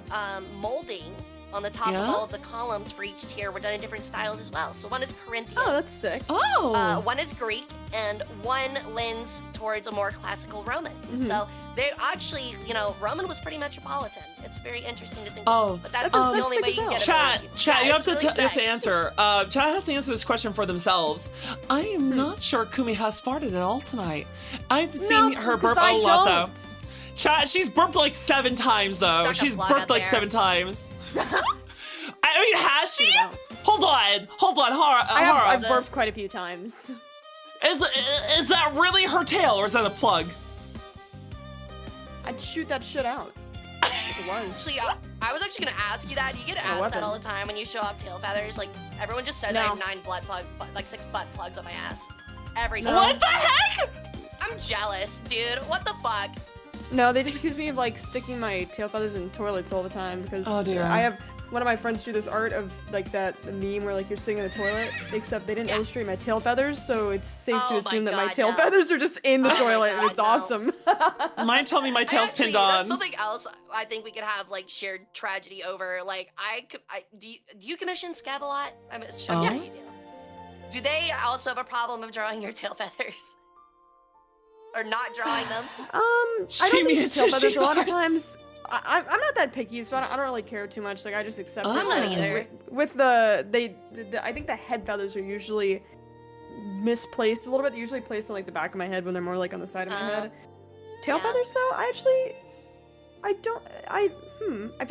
molding on the top Yeah? of all of the columns for each tier were done in different styles as well. So one is Corinthian, Oh, that's sick. Oh. one is Greek, and one lends towards a more classical Roman. Mhm. So they actually, Roman was pretty metropolitan. It's very interesting to think Oh. about. But that's That's the only sick way as you can hell. get Chat, a chat, you have to really you have to sick. answer. Chat has to answer this question for themselves. I am not sure Kumi has farted at all tonight. I've seen her burp a lot though. Chat, she's burped like 7 times though. Stuck a She's plug burped up like there. 7 times. I mean, has she? Yeah. Hold on, Hara. I've it? burped quite a few times. Is that really her tail or is that a plug? I'd shoot that shit out. It was. Actually, I was actually gonna ask you that. You get asked that weapon. all the time when you show off tail feathers. Like everyone just says I No. have 9 like 6 butt plugs on my ass. Every time. No. What the heck? I'm jealous, dude. What the fuck? No, they just accuse me of like sticking my tail feathers in toilets all the time because Oh, dear. I have one of my friends do this art of like that meme where like you're sitting in the toilet, except they didn't Yeah. illustrate my tail feathers, so it's safe Oh to my assume that my God, tail no. feathers are just in the Oh my toilet, and God, it's no. awesome. Mine tell me my tail's Actually, pinned on. that's something else I think we could have like shared tragedy over. Like do you commission scab a lot? I'm sure Oh. you do. Do they also have a problem of drawing your tail feathers? Or not drawing them? I She don't think means tail that feathers she a lot of was- times. I'm not that picky, so I don't really care too much. Like I just accept I'm it. not either. With I think the head feathers are usually misplaced a little bit. They're usually placed on like the back of my head when they're more like on the side of my head. Tail Yeah. feathers though, I feel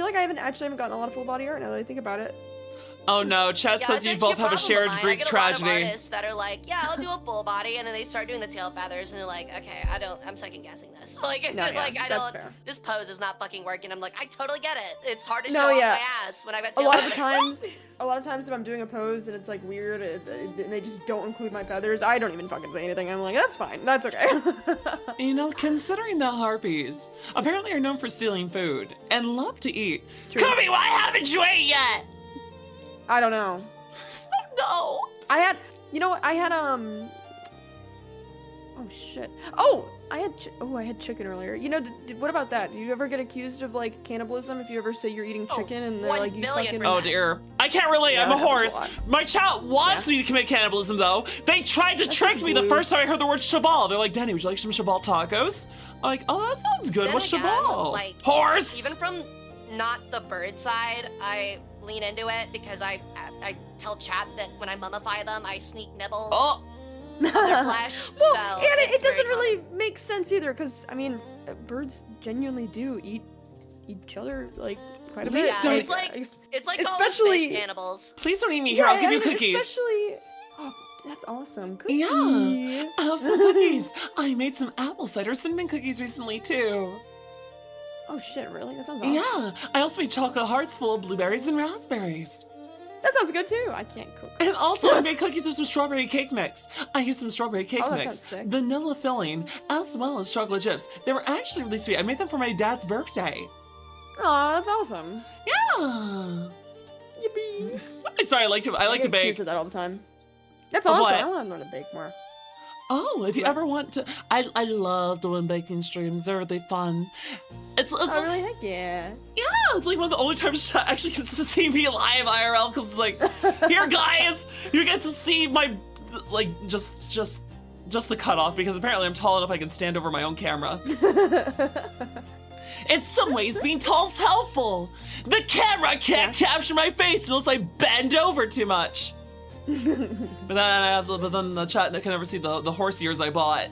like I haven't gotten a lot of full body art now that I think about it. Oh no, Chat Yeah, says it's you actually both have a problem shared of mine. Greek I get tragedy. A lot of artists that are like, yeah, I'll do a full body, and then they start doing the tail feathers, and they're like, okay, I'm second guessing this. Like, No, yeah, like I that's don't. fair. This pose is not fucking working. I'm like, I totally get it. It's hard to No, show yeah. off my ass when I got A tail lot of the feathers. times if I'm doing a pose and it's like weird and they just don't include my feathers, I don't even fucking say anything. I'm like, that's fine, that's okay. You know, considering the Harpies apparently are known for stealing food and love to eat. True. Kumi, why haven't you ate yet? I don't know. No. I had oh shit. Oh, I had chicken earlier. You know, what about that? Do you ever get accused of like cannibalism if you ever say you're eating Oh, chicken and they're 1 like you billion fucking percent. Oh dear. I can't relate. Yeah, I'm a that happens horse. a lot. My chat wants Yeah. me to commit cannibalism though. They tried to That's trick just me the blue. first time I heard the word shabal. They're like, Danny, would you like some shabal tacos? I'm like, oh, that sounds good. Then What's again, shabal? like, Horse. Even from not the bird side, I lean into it because I tell chat that when I mummify them, I sneak nibbles Oh. of their flesh. Well, so and it's it doesn't very really make sense either, because I mean, birds genuinely do eat each other like quite a Please bit. don't- it's like calling especially- fish cannibals. Please don't eat me here. I'll give you and cookies. Especially, oh, that's awesome. Cookie. Yeah. I have some cookies. I made some apple cider cinnamon cookies recently too. Oh shit, really? That sounds awesome. Yeah. I also made chocolate hearts full of blueberries and raspberries. That sounds good too. I can't cook. And also, I made cookies with some strawberry cake mix. I used some strawberry cake Oh, that mix, sounds sick. vanilla filling, as well as chocolate chips. They were actually really sweet. I made them for my dad's birthday. Aw, that's awesome. Yeah. Yippee. I'm sorry, I like to I get bake. accused of that all the time. That's Of awesome. what? I want to learn to bake more. Oh, if you ever want to, I love doing baking streams. They're really fun. It's Oh, really? Heck yeah. yeah, it's like one of the only times Chat actually gets to see me live IRL because it's like, here guys, you get to see my like just the cutoff because apparently I'm tall enough I can stand over my own camera. In some ways, being tall's helpful. The camera can't capture my face unless I bend over too much. But then the chat can never see the horse ears I bought.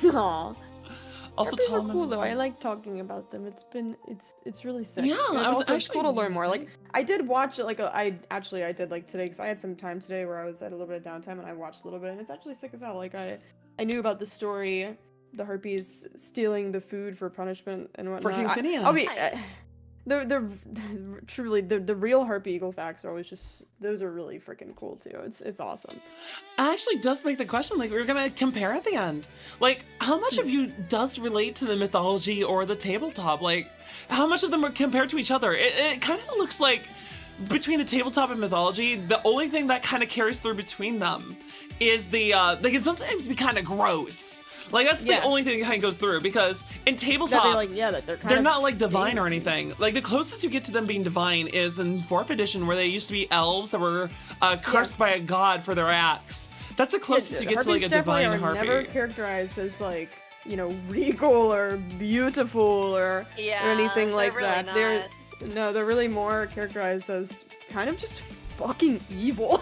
Aw. Also, Harpies are tall cool though. I like talking about them. It's really sick. Yeah, And I it's was also it's actually cool to learn more. gonna Like I did watch it. Like I did like today because I had some time today where I was at a little bit of downtime and I watched a little bit and it's actually sick as hell. Like I knew about the story, the Harpies stealing the food for punishment and whatnot. King Phineas. I'll be. Truly the real Harpy Eagle facts are always just those are really freaking cool too. It's awesome. Actually does make the question, like, we're gonna compare at the end. Like, how much of you does relate to the mythology or the tabletop? Like, how much of them are compared to each other? It kind of looks like between the tabletop and mythology, the only thing that kind of carries through between them is they can sometimes be kind of gross. Like that's the only thing that kind of goes through, because in tabletop, that they're kind they're of not like divine staying. or anything. Like the closest you get to them being divine is in 4th edition, where they used to be elves that were cursed by a god for their acts. That's the closest you get to like a divine are harpy. Never characterized as like, you know, regal or beautiful or anything like really that. Not. They're really more characterized as kind of just fucking evil.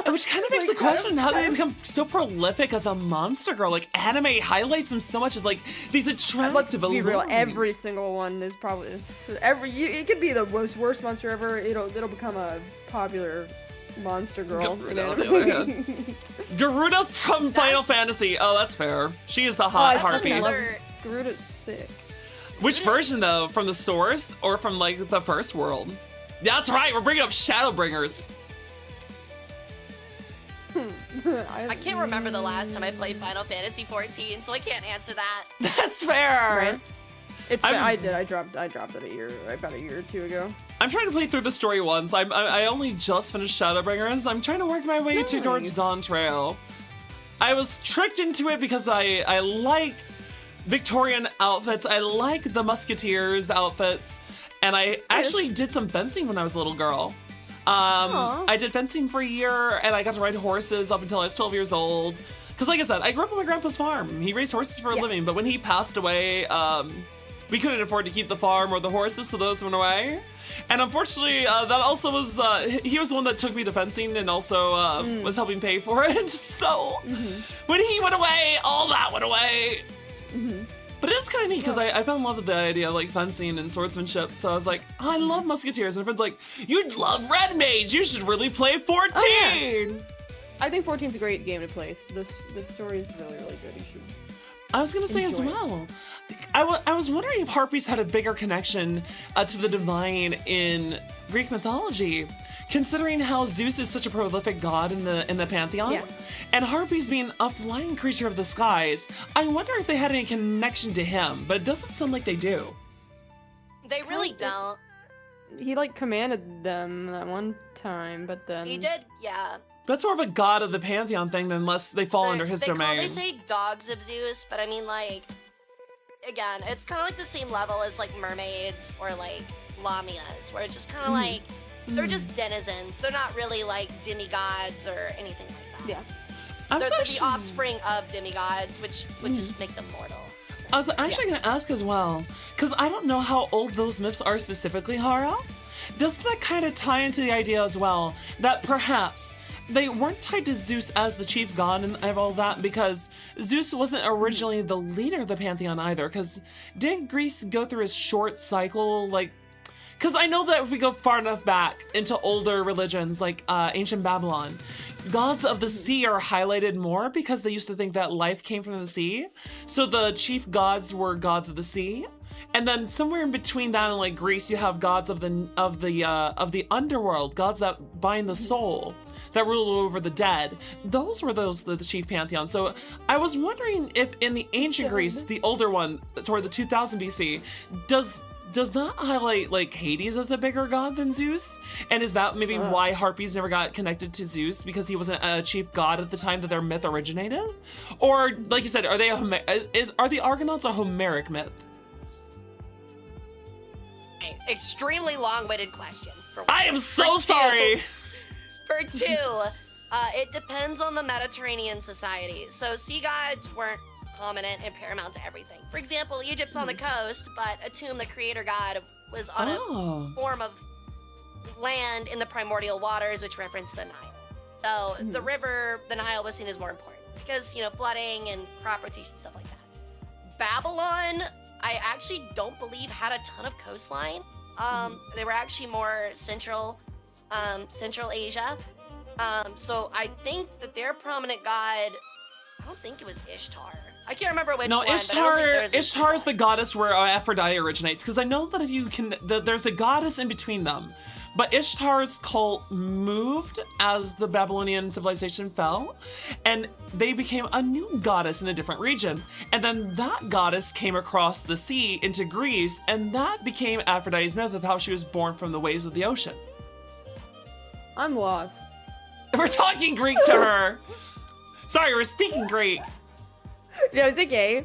Which kind of makes the question how they become so prolific as a monster girl. Like anime highlights them so much as like these attractive. Let's be real. alluring- Every single one is probably it could be the worst monster ever. It'll become a popular monster girl. Garuda from Final Fantasy. Oh, that's fair. She is a hot harpy. Garuda's sick. Which version though? From the source or from like the first world? That's right. We're bringing up Shadowbringers. I can't remember the last time I played Final Fantasy 14, so I can't answer that. That's fair. Right? I did. I dropped it about a year or two ago. I'm trying to play through the story once. I only just finished Shadowbringers. I'm trying to work my way towards Dawn Trail. I was tricked into it because I like Victorian outfits. I like the Musketeers outfits, and I actually did some fencing when I was a little girl. I did fencing for a year, and I got to ride horses up until I was 12 years old. Because like I said, I grew up on my grandpa's farm. He raised horses for a living, but when he passed away, we couldn't afford to keep the farm or the horses, so those went away. And unfortunately, that also was, he was the one that took me to fencing and also was helping pay for it. So when he went away, all that went away. But it is kind of neat because I fell in love with the idea of like fencing and swordsmanship. So I was like, oh, I love Musketeers. And a friend's like, you'd love Red Mage. You should really play 14. Oh, yeah. I think 14 is a great game to play. This story is really, really good. You should. I was going to say as well, I was wondering if Harpies had a bigger connection to the divine in Greek mythology, considering how Zeus is such a prolific god in the pantheon, and Harpies being a flying creature of the skies. I wonder if they had any connection to him, but it doesn't sound like they do. They really don't. He like commanded them that one time, but then He did, yeah. That's more of a god of the pantheon thing, unless they fall under his domain. They say dogs of Zeus, but I mean, like, again, it's kind of like the same level as like mermaids or like lamias, where it's just kind of like they're just denizens. They're not really like demigods or anything like that. Yeah. They're the offspring of demigods, which would just make them mortal. So, I was actually going to ask as well, because I don't know how old those myths are specifically, Hara. Doesn't that kind of tie into the idea as well that perhaps they weren't tied to Zeus as the chief god and all that, because Zeus wasn't originally the leader of the pantheon either, because didn't Greece go through a short cycle, like, because I know that if we go far enough back into older religions like ancient Babylon, gods of the sea are highlighted more because they used to think that life came from the sea. So the chief gods were gods of the sea. And then somewhere in between that and like Greece, you have gods of the underworld, gods that bind the soul, that rule over the dead. Those were the chief pantheon. So I was wondering if in the ancient Greece, the older one, toward the 2000 BC, does that highlight like Hades as a bigger god than Zeus? And is that maybe why Harpies never got connected to Zeus, because he wasn't a chief god at the time that their myth originated? Or like you said, are they are the Argonauts a Homeric myth? Extremely long-winded question. I am so sorry. For two, it depends on the Mediterranean society. So sea gods weren't prominent and paramount to everything. For example, Egypt's on the coast, but Atum, the creator god, was on a form of land in the primordial waters, which reference the Nile. So the river, the Nile, was seen as more important because, you know, flooding and crop rotation, stuff like that. Babylon, I actually don't believe had a ton of coastline. They were actually more central Asia. So I think that their prominent god, I don't think it was Ishtar. I can't remember which one. No, Ishtar is the the goddess where Aphrodite originates, because I know that if you can, there's a goddess in between them. But Ishtar's cult moved as the Babylonian civilization fell, and they became a new goddess in a different region. And then that goddess came across the sea into Greece, and that became Aphrodite's myth of how she was born from the waves of the ocean. I'm lost. We're talking Greek to her. Sorry, we're speaking Greek. No, it's okay.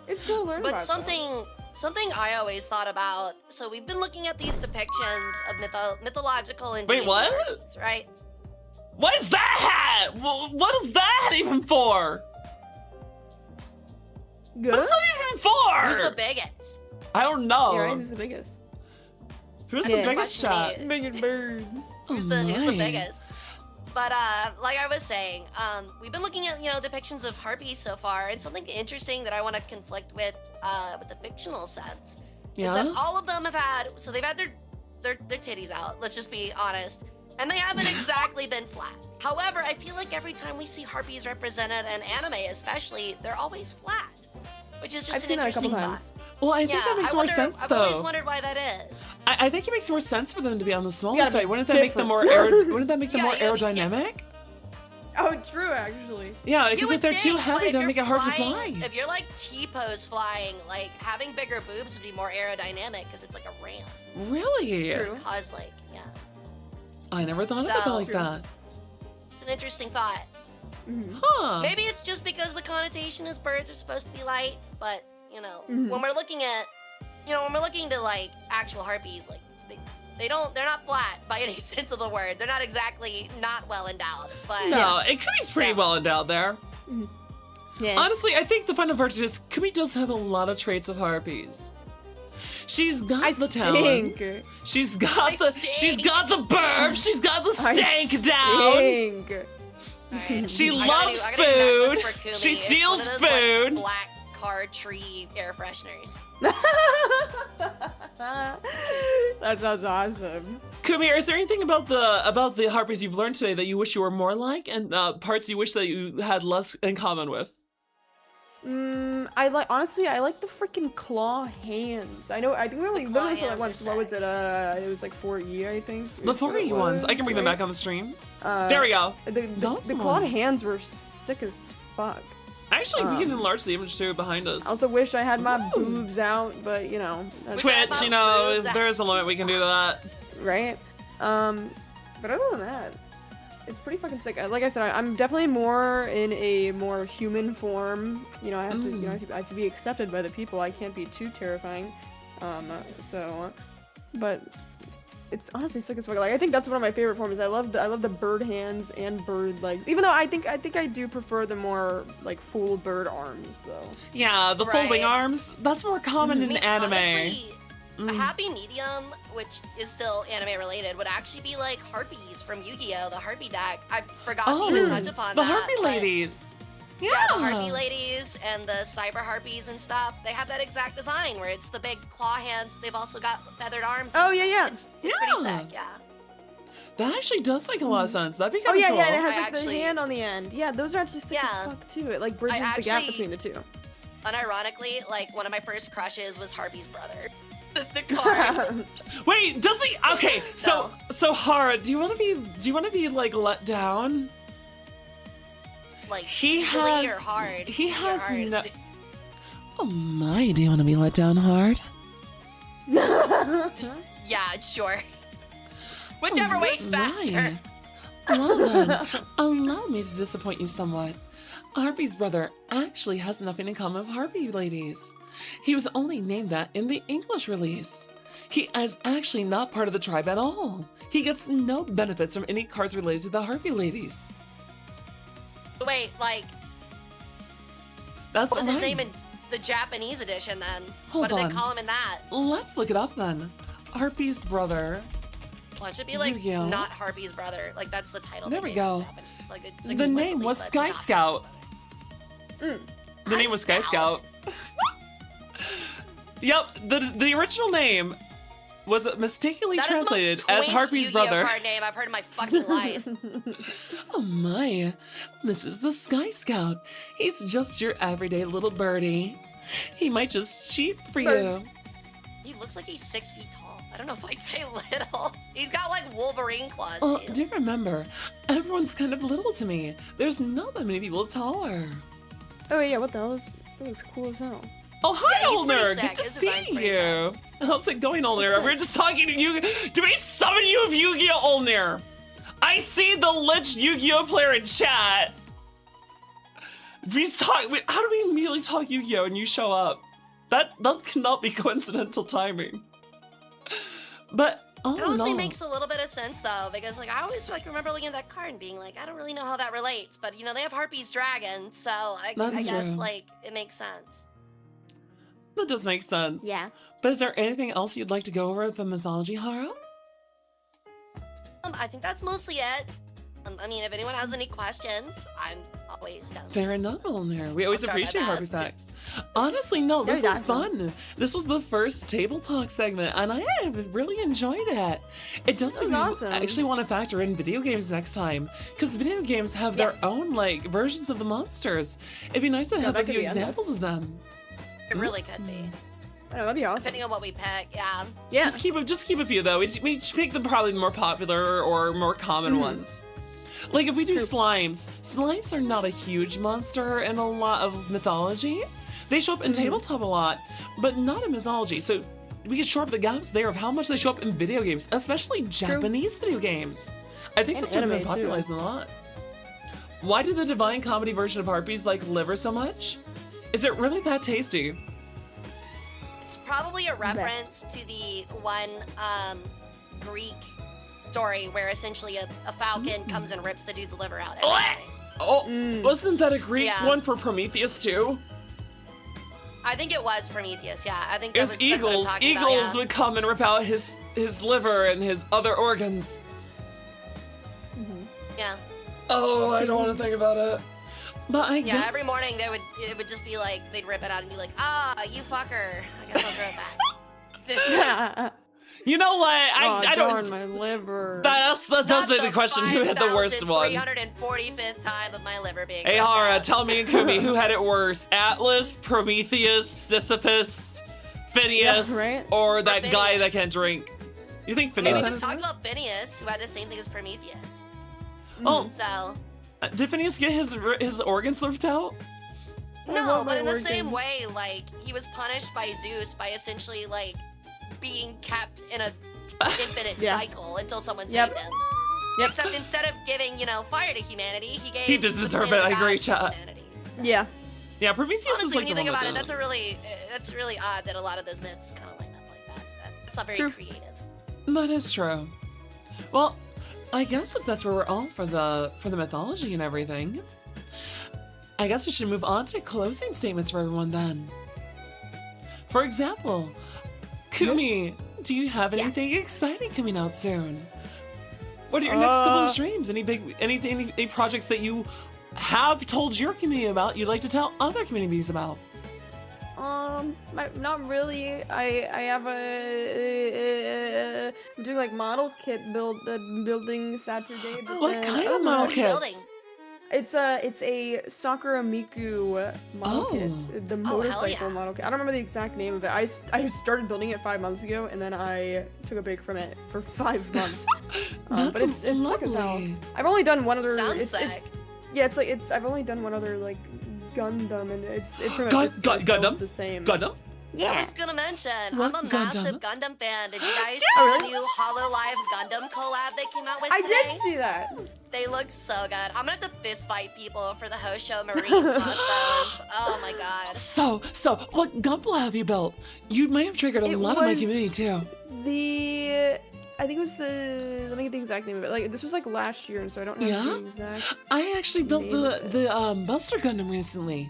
It's cool to learn But about something I always thought about. So we've been looking at these depictions of mythological and Wait, what? deities, right? What is that hat? What is that even for? Good? What's that even for? Who's the biggest? I don't know. Yeah, right? Who's the biggest? Who's Yeah. the biggest Question shot? Biggest bird. Who's the biggest? But like I was saying, we've been looking at depictions of harpies so far, and something interesting that I want to conflict with the fictional sense is that all of them have had they've had their titties out. Let's just be honest, and they haven't exactly been flat. However, I feel like every time we see harpies represented in anime, especially, they're always flat, which is just I've an seen that a interesting couple thought. times. Well, I think that makes more sense, I've though. always wondered why that is. I think it makes more sense for them to be on the smaller gotta side. be Wouldn't that make them more different. wouldn't that make them Yeah, more you gotta be aerodynamic? Oh, true, actually. Yeah, You because would if they're too think, heavy, but if they'll you're make it hard to flying- fly. If you're like T-pose flying, like having bigger boobs would be more aerodynamic because it's like a ramp. Really? True. Cause like, yeah, I never thought about it So- like that. it's an interesting thought. Mhm. Huh. Maybe it's just because the connotation is birds are supposed to be light, but Mhm. when we're looking at, when we're looking to like actual harpies, like they're not flat by any sense of the word. They're not exactly not well endowed, but No, and Kumi's pretty Yeah. well endowed there. Yeah. Honestly, I think the final version is Kumi does have a lot of traits of harpies. She's got I the talent. stink. She's got I she's stink. got the burp. She's got the I stank down. stink. Alright. She I loves gotta do a necklace food. for Kumi. She It's steals one of those, food. Like, black car tree air fresheners. That sounds awesome. Kumi, is there anything about the harpies you've learned today that you wish you were more like, and parts you wish that you had less in common with? I like the freaking claw hands. I think we only The claw literally saw like hands once. are What was sick. it was like 4E, I think. The is what it 4E ones. I can bring them was, back on the stream. right? There we go. Those The clawed ones. hands were sick as fuck. Actually, we can Um, enlarge the image too behind us. I also wish I had my Ooh. boobs out, but that's Twitch, you know, boobs. there is a limit we can do to that. right. But other than that, it's pretty fucking sick. Like I said, I'm definitely more in a more human form. I have to, I have to be accepted by the people. I can't be too terrifying. But it's honestly sick as fuck. Like I think that's one of my favorite forms. I love the bird hands and bird legs. Even though I think I do prefer the more like full bird arms though. Yeah, the folding Right. arms. That's more common I in mean, anime. honestly, a Mm. happy medium, which is still anime related, would actually be like harpies from Yu-Gi-Oh! The Harpy deck. I forgot to even touch upon the that. Harpy but- ladies. Yeah, Yeah, the Harpy ladies and the cyber harpies and stuff, they have that exact design where it's the big claw hands, but they've also got feathered arms. and Oh, yeah, stuff. yeah. It's Yeah. pretty sick, yeah. That actually does make a lot of sense. That'd be Oh kind of yeah, cool. yeah, and it has I like the actually- hand on the end. Yeah, those are actually sick Yeah. as fuck too. It like bridges the gap actually- between the two. Unironically, like one of my first crushes was Harpy's brother. The card. Wait, does he? Okay, so Hara, do you want to be like let down? Like He easily has- or hard. he easy or has hard. no- Oh my, do you want to be let down hard? Just, yeah, sure. Whichever way's faster. Well then, allow me to disappoint you somewhat. Harpy's brother actually has nothing in common with Harpy ladies. He was only named that in the English release. He is actually not part of the tribe at all. He gets no benefits from any cards related to the Harpy ladies. Wait, like, That's what was his right. name in the Japanese edition then? Hold what do on. they call him in that? Let's look it up then. Harpy's brother. Well, it should be like Yu-Gi-Oh. not Harpy's brother. Like that's the title. There they we gave in go. Japanese. Like, it's The explicitly name was said Sky not Scout. Harpy's The name was Sky Scout. Yep, the original name was mistakenly brother. That is the translated most as twink Harpy's Yu-Gi-Oh brother. card name I've heard in my fucking life. Oh my, this is the Sky Scout. He's just your everyday little birdie. He might just cheat for you. He looks like he's 6 feet tall. I don't know if I'd say little. He's got like Wolverine claws Oh, too. do remember, everyone's kind of little to me. There's not that many people taller. Oh yeah, what the hell? That looks cool as hell. Oh, hi, Yeah, he's pretty Olner. sick. Good to His see design's pretty you. How's it going, Olner? What's We're up? just talking to you. Do we summon you of Yu-Gi-Oh, Olner? I see the Lich Yu-Gi-Oh player in chat. How do we immediately talk Yu-Gi-Oh and you show up? That cannot be coincidental timing. But It honestly makes a little bit of sense though, because like I always like remember looking at that card and being like, I don't really know how that relates, but you know they have Harpy's dragon, so I guess true. like it makes sense. That does make sense. Yeah. But is there anything else you'd like to go over with the mythology, Hara? I think that's mostly it. I mean, if anyone has any questions, I'm always down. Fair enough on there. We always I'll try my appreciate Harpy best. Facts. Honestly, no, this Yeah, was fun. This was the first table talk segment, and I really enjoyed it. It does That was make me awesome. actually want to factor in video games next time, because video games have their own like versions of the monsters. It'd be nice to have that a could few be endless. examples of them. It really could be, I know, that'd be awesome. depending on what we pick. Yeah. Yeah. Just keep a few though. We pick the probably more popular or more common ones. Like if we do True. slimes are not a huge monster in a lot of mythology. They show up in tabletop a lot, but not in mythology. So we could shore up the gaps there of how much they show up in video games, especially Japanese video games. I think And that's what's been anime, too. popularized a lot. Why did the Divine Comedy version of Harpies like liver so much? Is it really that tasty? It's probably a reference to the one Greek story where essentially a falcon comes and rips the dude's liver out. and everything. Oh, wasn't that a Greek Yeah. one for Prometheus too? I think it was Prometheus. Yeah, I think It that was that's what I'm eagles. talking Eagles about, yeah. would come and rip out his liver and his other organs. Yeah. Oh, I don't want to think about it. But I Yeah, get every morning it would just be like they'd rip it out and be like, you fucker. I guess I'll throw it back. you know what? Oh, I darn don't. my liver. That does make the question who had the worst one. 345th time of my liver being. Hey ripped Hara, out. tell me and Kumi who had it worse: Atlas, Prometheus, Sisyphus, Phineas, Yeah, right? or that guy that Phineas. can't drink? You think Yeah, Phineas we had just it? talked about Phineas, who had the same thing as Prometheus. Oh, So did Phineas get his organs ripped out? I no, want but my in the same organs. way, like he was punished by Zeus by essentially like being kept in a infinite Yeah. cycle until someone Yep. saved him. Yep. Except instead of giving, fire to humanity, he gave. He did the deserve planet it, I of agree, God to chat. humanity. So, Yeah. Yeah, Prometheus honestly, is like when you the think one about that it, that's really odd that a lot of those myths kind of line up like that. It's not very True. creative. That is true. Well, I guess if that's where we're all for the mythology and everything, I guess we should move on to closing statements for everyone then. For example, Kumi, do you have anything exciting coming out soon? What are your next couple of streams? Any projects that you have told your community about you'd like to tell other communities about? Not really. I have I'm doing like model kit building Saturday. but What then kind other of than model that- kits? building? It's a Sakura Miku model kit, the hell motorcycle yeah. model kit. I don't remember the exact name of it. I started building it 5 months ago, and then I took a break from it for 5 months. That's but it's sick as hell. lovely. I've only done one other. Sounds I've only done one other like Gundam, and it pretty much Gun- it's gun- it feels Gundam? the same. Gundam? I was gonna mention, What I'm a Gundam? massive Gundam fan. Did you guys see Oh, the really? new HoloLive Gundam collab they came out with I today? did see that. They look so good. I'm gonna have to fist fight people for the Hosho Marine crossbones. Oh my god. So, what Gunpla have you built? You may have triggered a It lot of my was- community too. I think it was let me get the exact name of it. Like this was like last year, and so I don't know Yeah? the exact. I actually built Name of the Buster Gundam recently.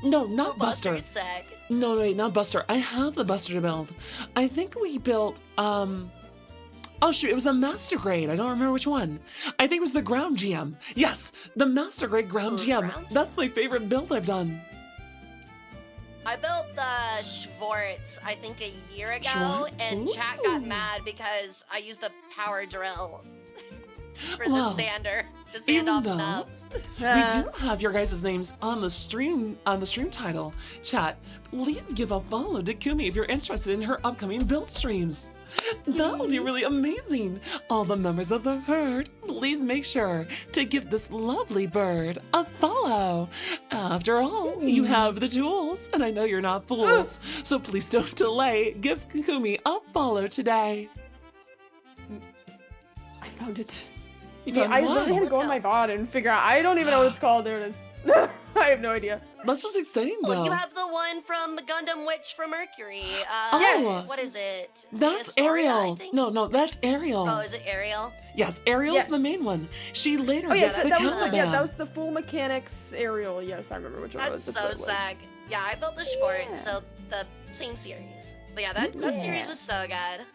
No, not Buster. Buster's sick. No, wait, not Buster. I have the Buster to build. I think we built oh shoot, it was a Master Grade. I don't remember which one. I think it was the Ground GM. Yes, the Master Grade Ground Ooh, GM. Ground That's my favorite build I've done. I built the Schwartz, I think a year ago, Schwartz? and chat got Ooh. mad because I used the power drill for Well, the sander to sand even off though- nubs. We do have your guys' names on the stream title. Chat, please give a follow to Kumi if you're interested in her upcoming build streams. That would be really amazing. All the members of the herd, please make sure to give this lovely bird a follow. After all, you have the tools, and I know you're not fools. So please don't delay. Give Kumi a follow today. I found it. You Yeah, found I one. literally had to Let's go on go. my bot and figure out. I don't even know what it's called. There it is. I I have no idea. That's just exciting, though. Well, you have the one from Gundam Witch from Mercury. Yes. What is it? That's Astoria, I Ariel. think? No, that's Ariel. Oh, is it Ariel? Yes, Ariel's the Yes. main one. She later Oh yeah, gets the that was Caliban. that was the full mechanics aerial. Yes, I remember which one it That's was. so what it was. sad. Yeah, I built this for Yeah. it, so the same series. But yeah, that series was so good.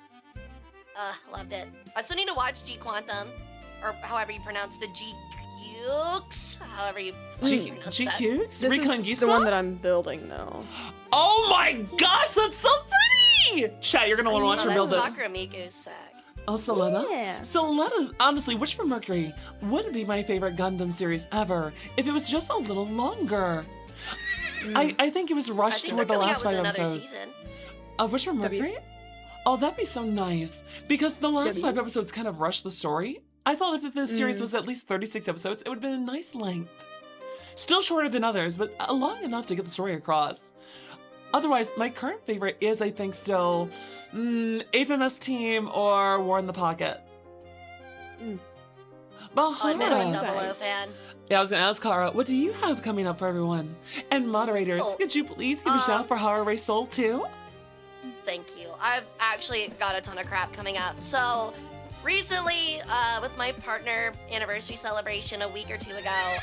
Loved it. I still need to watch G Quantum, or however you pronounce the G Cukes, however you pronounce that. GQ? This is Reconquista? the one that I'm building though. Oh my gosh, that's so pretty! Chat, you're gonna want to watch Oh, her that build this. Sakura Miku's sick. Oh, Soletta? Yeah. Soletta, honestly, Witch from Mercury would be my favorite Gundam series ever if it was just a little longer. I think it was I rushed think toward they're the coming last out with 5 another episodes. season. Of Witch from Mercury? Oh, that'd be so nice. Because the last W? 5 episodes kind of rushed the story. I thought if the series was at least 36 episodes, it would have been a nice length. Still shorter than others, but long enough to get the story across. Otherwise, my current favorite is, I think, still HMS Team or War in the Pocket. But I'll admit I'm a Hara, Double O Nice. fan. yeah, I was gonna ask Kara, what do you have coming up for everyone? And moderators, Oh, could you please give a shout out for HaraRaeSol too? Thank you. I've actually got a ton of crap coming up. So recently, with my partner anniversary celebration a week or two ago,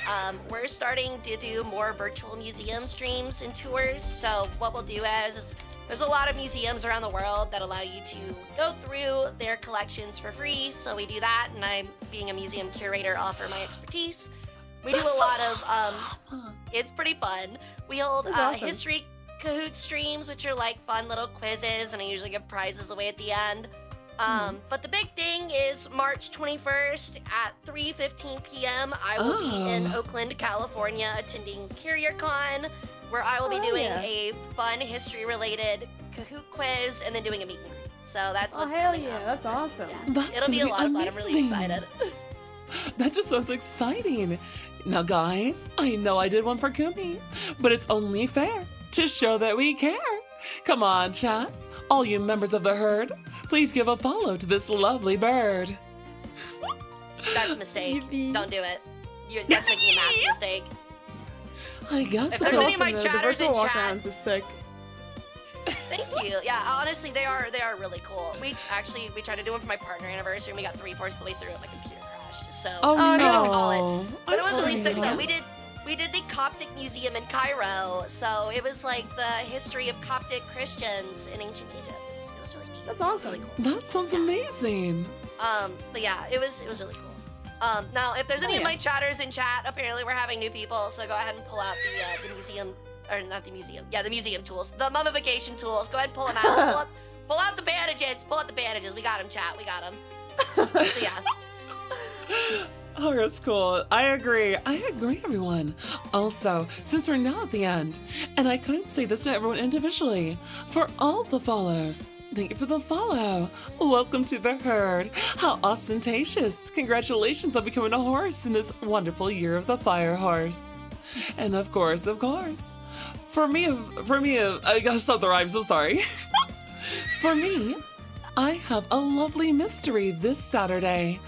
we're starting to do more virtual museum streams and tours. So what we'll do is there's a lot of museums around the world that allow you to go through their collections for free. So we do that, and I, being a museum curator, offer my expertise. We do a That's lot of awesome. it's pretty fun. We hold That's awesome. history Kahoot streams, which are like fun little quizzes, and I usually give prizes away at the end. But the big thing is March 21st at 3:15 p.m. I will be in Oakland, California, attending CarrierCon, where I will be doing a fun history-related Kahoot quiz and then doing a meet and greet. So that's Oh what's hell coming yeah, up. that's awesome. That's It'll be a gonna lot of fun. I'm really amazing. excited. That just sounds exciting. Now, guys, I know I did one for Kumi, but it's only fair to show that we care. Come on, chat. All you members of the herd, please give a follow to this lovely bird. That's a mistake. Yippee. Don't do it. That's making a massive mistake. I guess If if there's any it's- of my the chatters in virtual chat- walkarounds is sick. Thank you. Yeah, honestly, they are really cool. We tried to do one for my partner anniversary, and we got 3/4 of the way through, and my computer crashed. So Oh, I no. couldn't call it. But I'm it was really sorry, sick though. hon. We did the Coptic Museum in Cairo, so it was like the history of Coptic Christians in ancient Egypt. It was really neat. That's awesome. Really cool. That sounds amazing. But yeah, it was really cool. Now if there's any Oh, of yeah. my chatters in chat, apparently we're having new people, so go ahead and pull out the museum, or not the museum, yeah, the museum tools, the mummification tools. Go ahead and pull them out. pull out the bandages. Pull out the bandages. We got them, chat. We got them. So yeah. Oh, it's cool. I agree, everyone. Also, since we're now at the end, and I couldn't say this to everyone individually, for all the follows, thank you for the follow. Welcome to the herd. How ostentatious. Congratulations on becoming a horse in this wonderful year of the fire horse. And of course, for me, I gotta stop the rhymes, I'm sorry. For me, I have a lovely mystery this Saturday.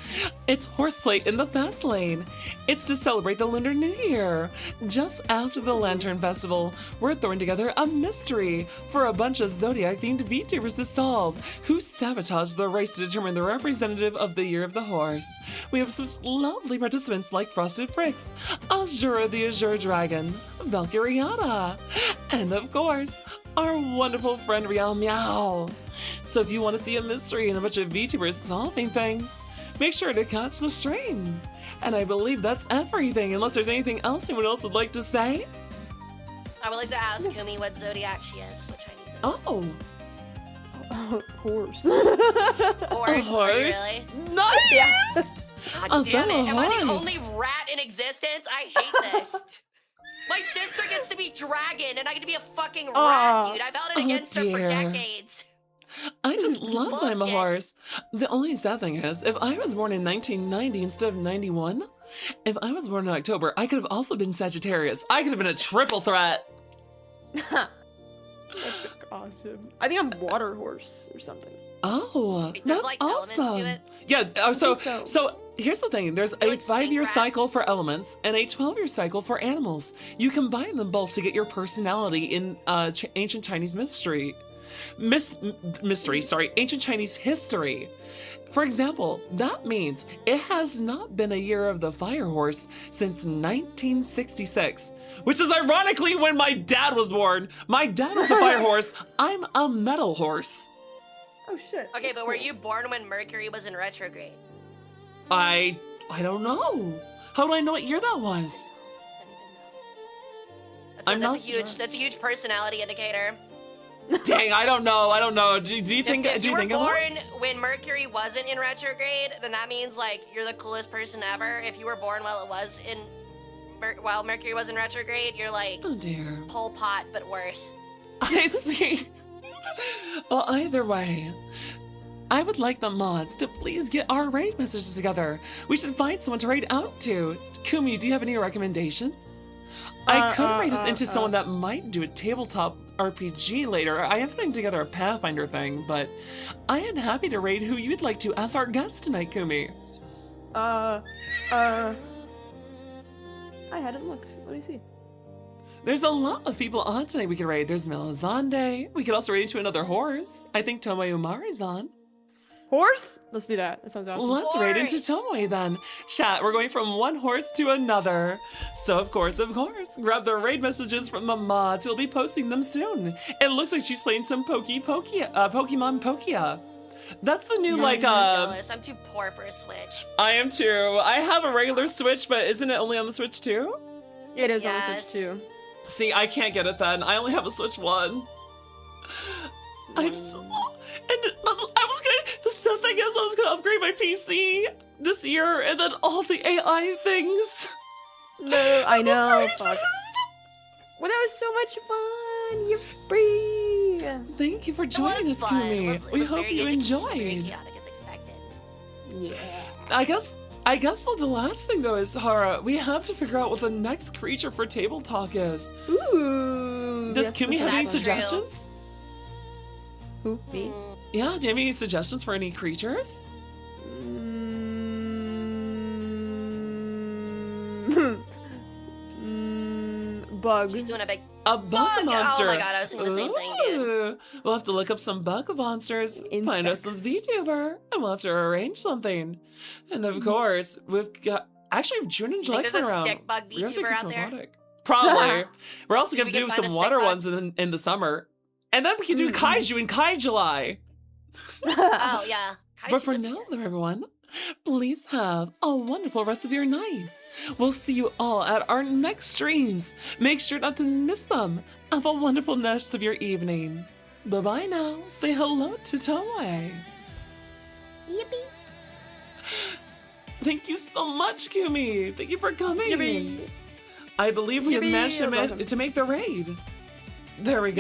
It's horseplay in the fast lane. It's to celebrate the Lunar New Year. Just after the Lantern Festival, we're throwing together a mystery for a bunch of Zodiac-themed VTubers to solve who sabotaged the race to determine the representative of the Year of the Horse. We have some lovely participants like Frosted Fricks, Azura the Azure Dragon, Valkyriana, and of course, our wonderful friend Riel Meow. So if you want to see a mystery and a bunch of VTubers solving things, make sure to catch the stream. And I believe that's everything, unless there's anything else anyone else would like to say. I would like to ask Kumi what zodiac she is. What Chinese zodiac? Oh, Horse. Horse. a Are you horse. really? Nice! God A damn it. Am I the horse. only rat in existence? I hate this. My sister gets to be dragon, and I get to be a fucking rat, Aw. dude. I've held it Oh, against her for dear. decades. I just love that I'm a Bullshit. horse. The only sad thing is, if I was born in 1990 instead of 91, if I was born in October, I could have also been Sagittarius. I could have been a triple threat. That's awesome. I think I'm water horse or something. Oh, Wait, there's that's like elements awesome. to it? Yeah, I so think so. so Here's the thing, there's a Like stink 5-year rat. cycle for elements and a 12-year cycle for animals. You combine them both to get your personality in ancient Chinese mystery. Ancient Chinese history. For example, that means it has not been a year of the fire horse since 1966, which is ironically when my dad was born. My dad was a fire horse. I'm a metal horse. Oh shit. Okay, that's but were cool. you born when Mercury was in retrograde? I don't know. How do I know what year that was? I'm That's not a huge personality indicator. Dang, I don't know. Do you think If you were it was? born when Mercury wasn't in retrograde, then that means like you're the coolest person ever. If you were born while it was in while Mercury was in retrograde, you're like Oh dear. Pol Pot but worse. I see. Well, either way, I would like the mods to please get our raid messages together. We should find someone to raid out to. Kumi, do you have any recommendations? I could raid us into someone that might do a tabletop RPG later. I am putting together a Pathfinder thing, but I am happy to raid who you'd like to as our guest tonight, Kumi. I hadn't looked. Let me see. There's a lot of people on tonight we could raid. There's Melisande. We could also raid into another horse. I think Tomoe Umari's on. Horse? Let's do that. That sounds awesome. Let's raid into Horse. Tomoe then. Chat, we're going from one horse to another. So of course, grab the raid messages from the mods. He'll be posting them soon. It looks like she's playing some Pokemon Pokia. That's the new I'm so jealous. I'm too poor for a Switch. I am too. I have a regular Switch, but isn't it only on the Switch too? It is on the Yes. Switch too. See, I can't get it then. I only have a Switch 1. I just, and the sad thing is I was gonna upgrade my PC this year, and then all the AI things. No, I and the know. prices. Fuck. Well, that was so much fun. You're free. Thank you for It joining was us, fun. Kumi. It was We very hope you educational, very enjoyed. chaotic as expected. Yeah. I guess the last thing though is Hara. We have to figure out what the next creature for Table Talk is. Ooh. Does yes, Kumi that's have any That's true. suggestions? Who? Me? Yeah, do you have any suggestions for any creatures? Bug. She's doing a big A bug bug. monster. Oh my god, I was thinking the same thing, dude. Ooh. We'll have to look up some bug monsters, find us some VTuber, and we'll have to arrange something. And of course, we've got June and July Think there's a around. stick bug We have to VTuber get out some there? aquatic. Probably. We're also Maybe gonna we do can find some a stick water bug. ones in the summer, and then we can do kaiju in Kai July. Oh yeah. But Kaiju for would be now, good. though, everyone, please have a wonderful rest of your night. We'll see you all at our next streams. Make sure not to miss them. Have a wonderful rest of your evening. Bye-bye now. Say hello to Tomoe. Yippee. Thank you so much, Kumi. Thank you for coming. Yippee. I believe we have Yippee, managed that was awesome. to make the raid. There we go.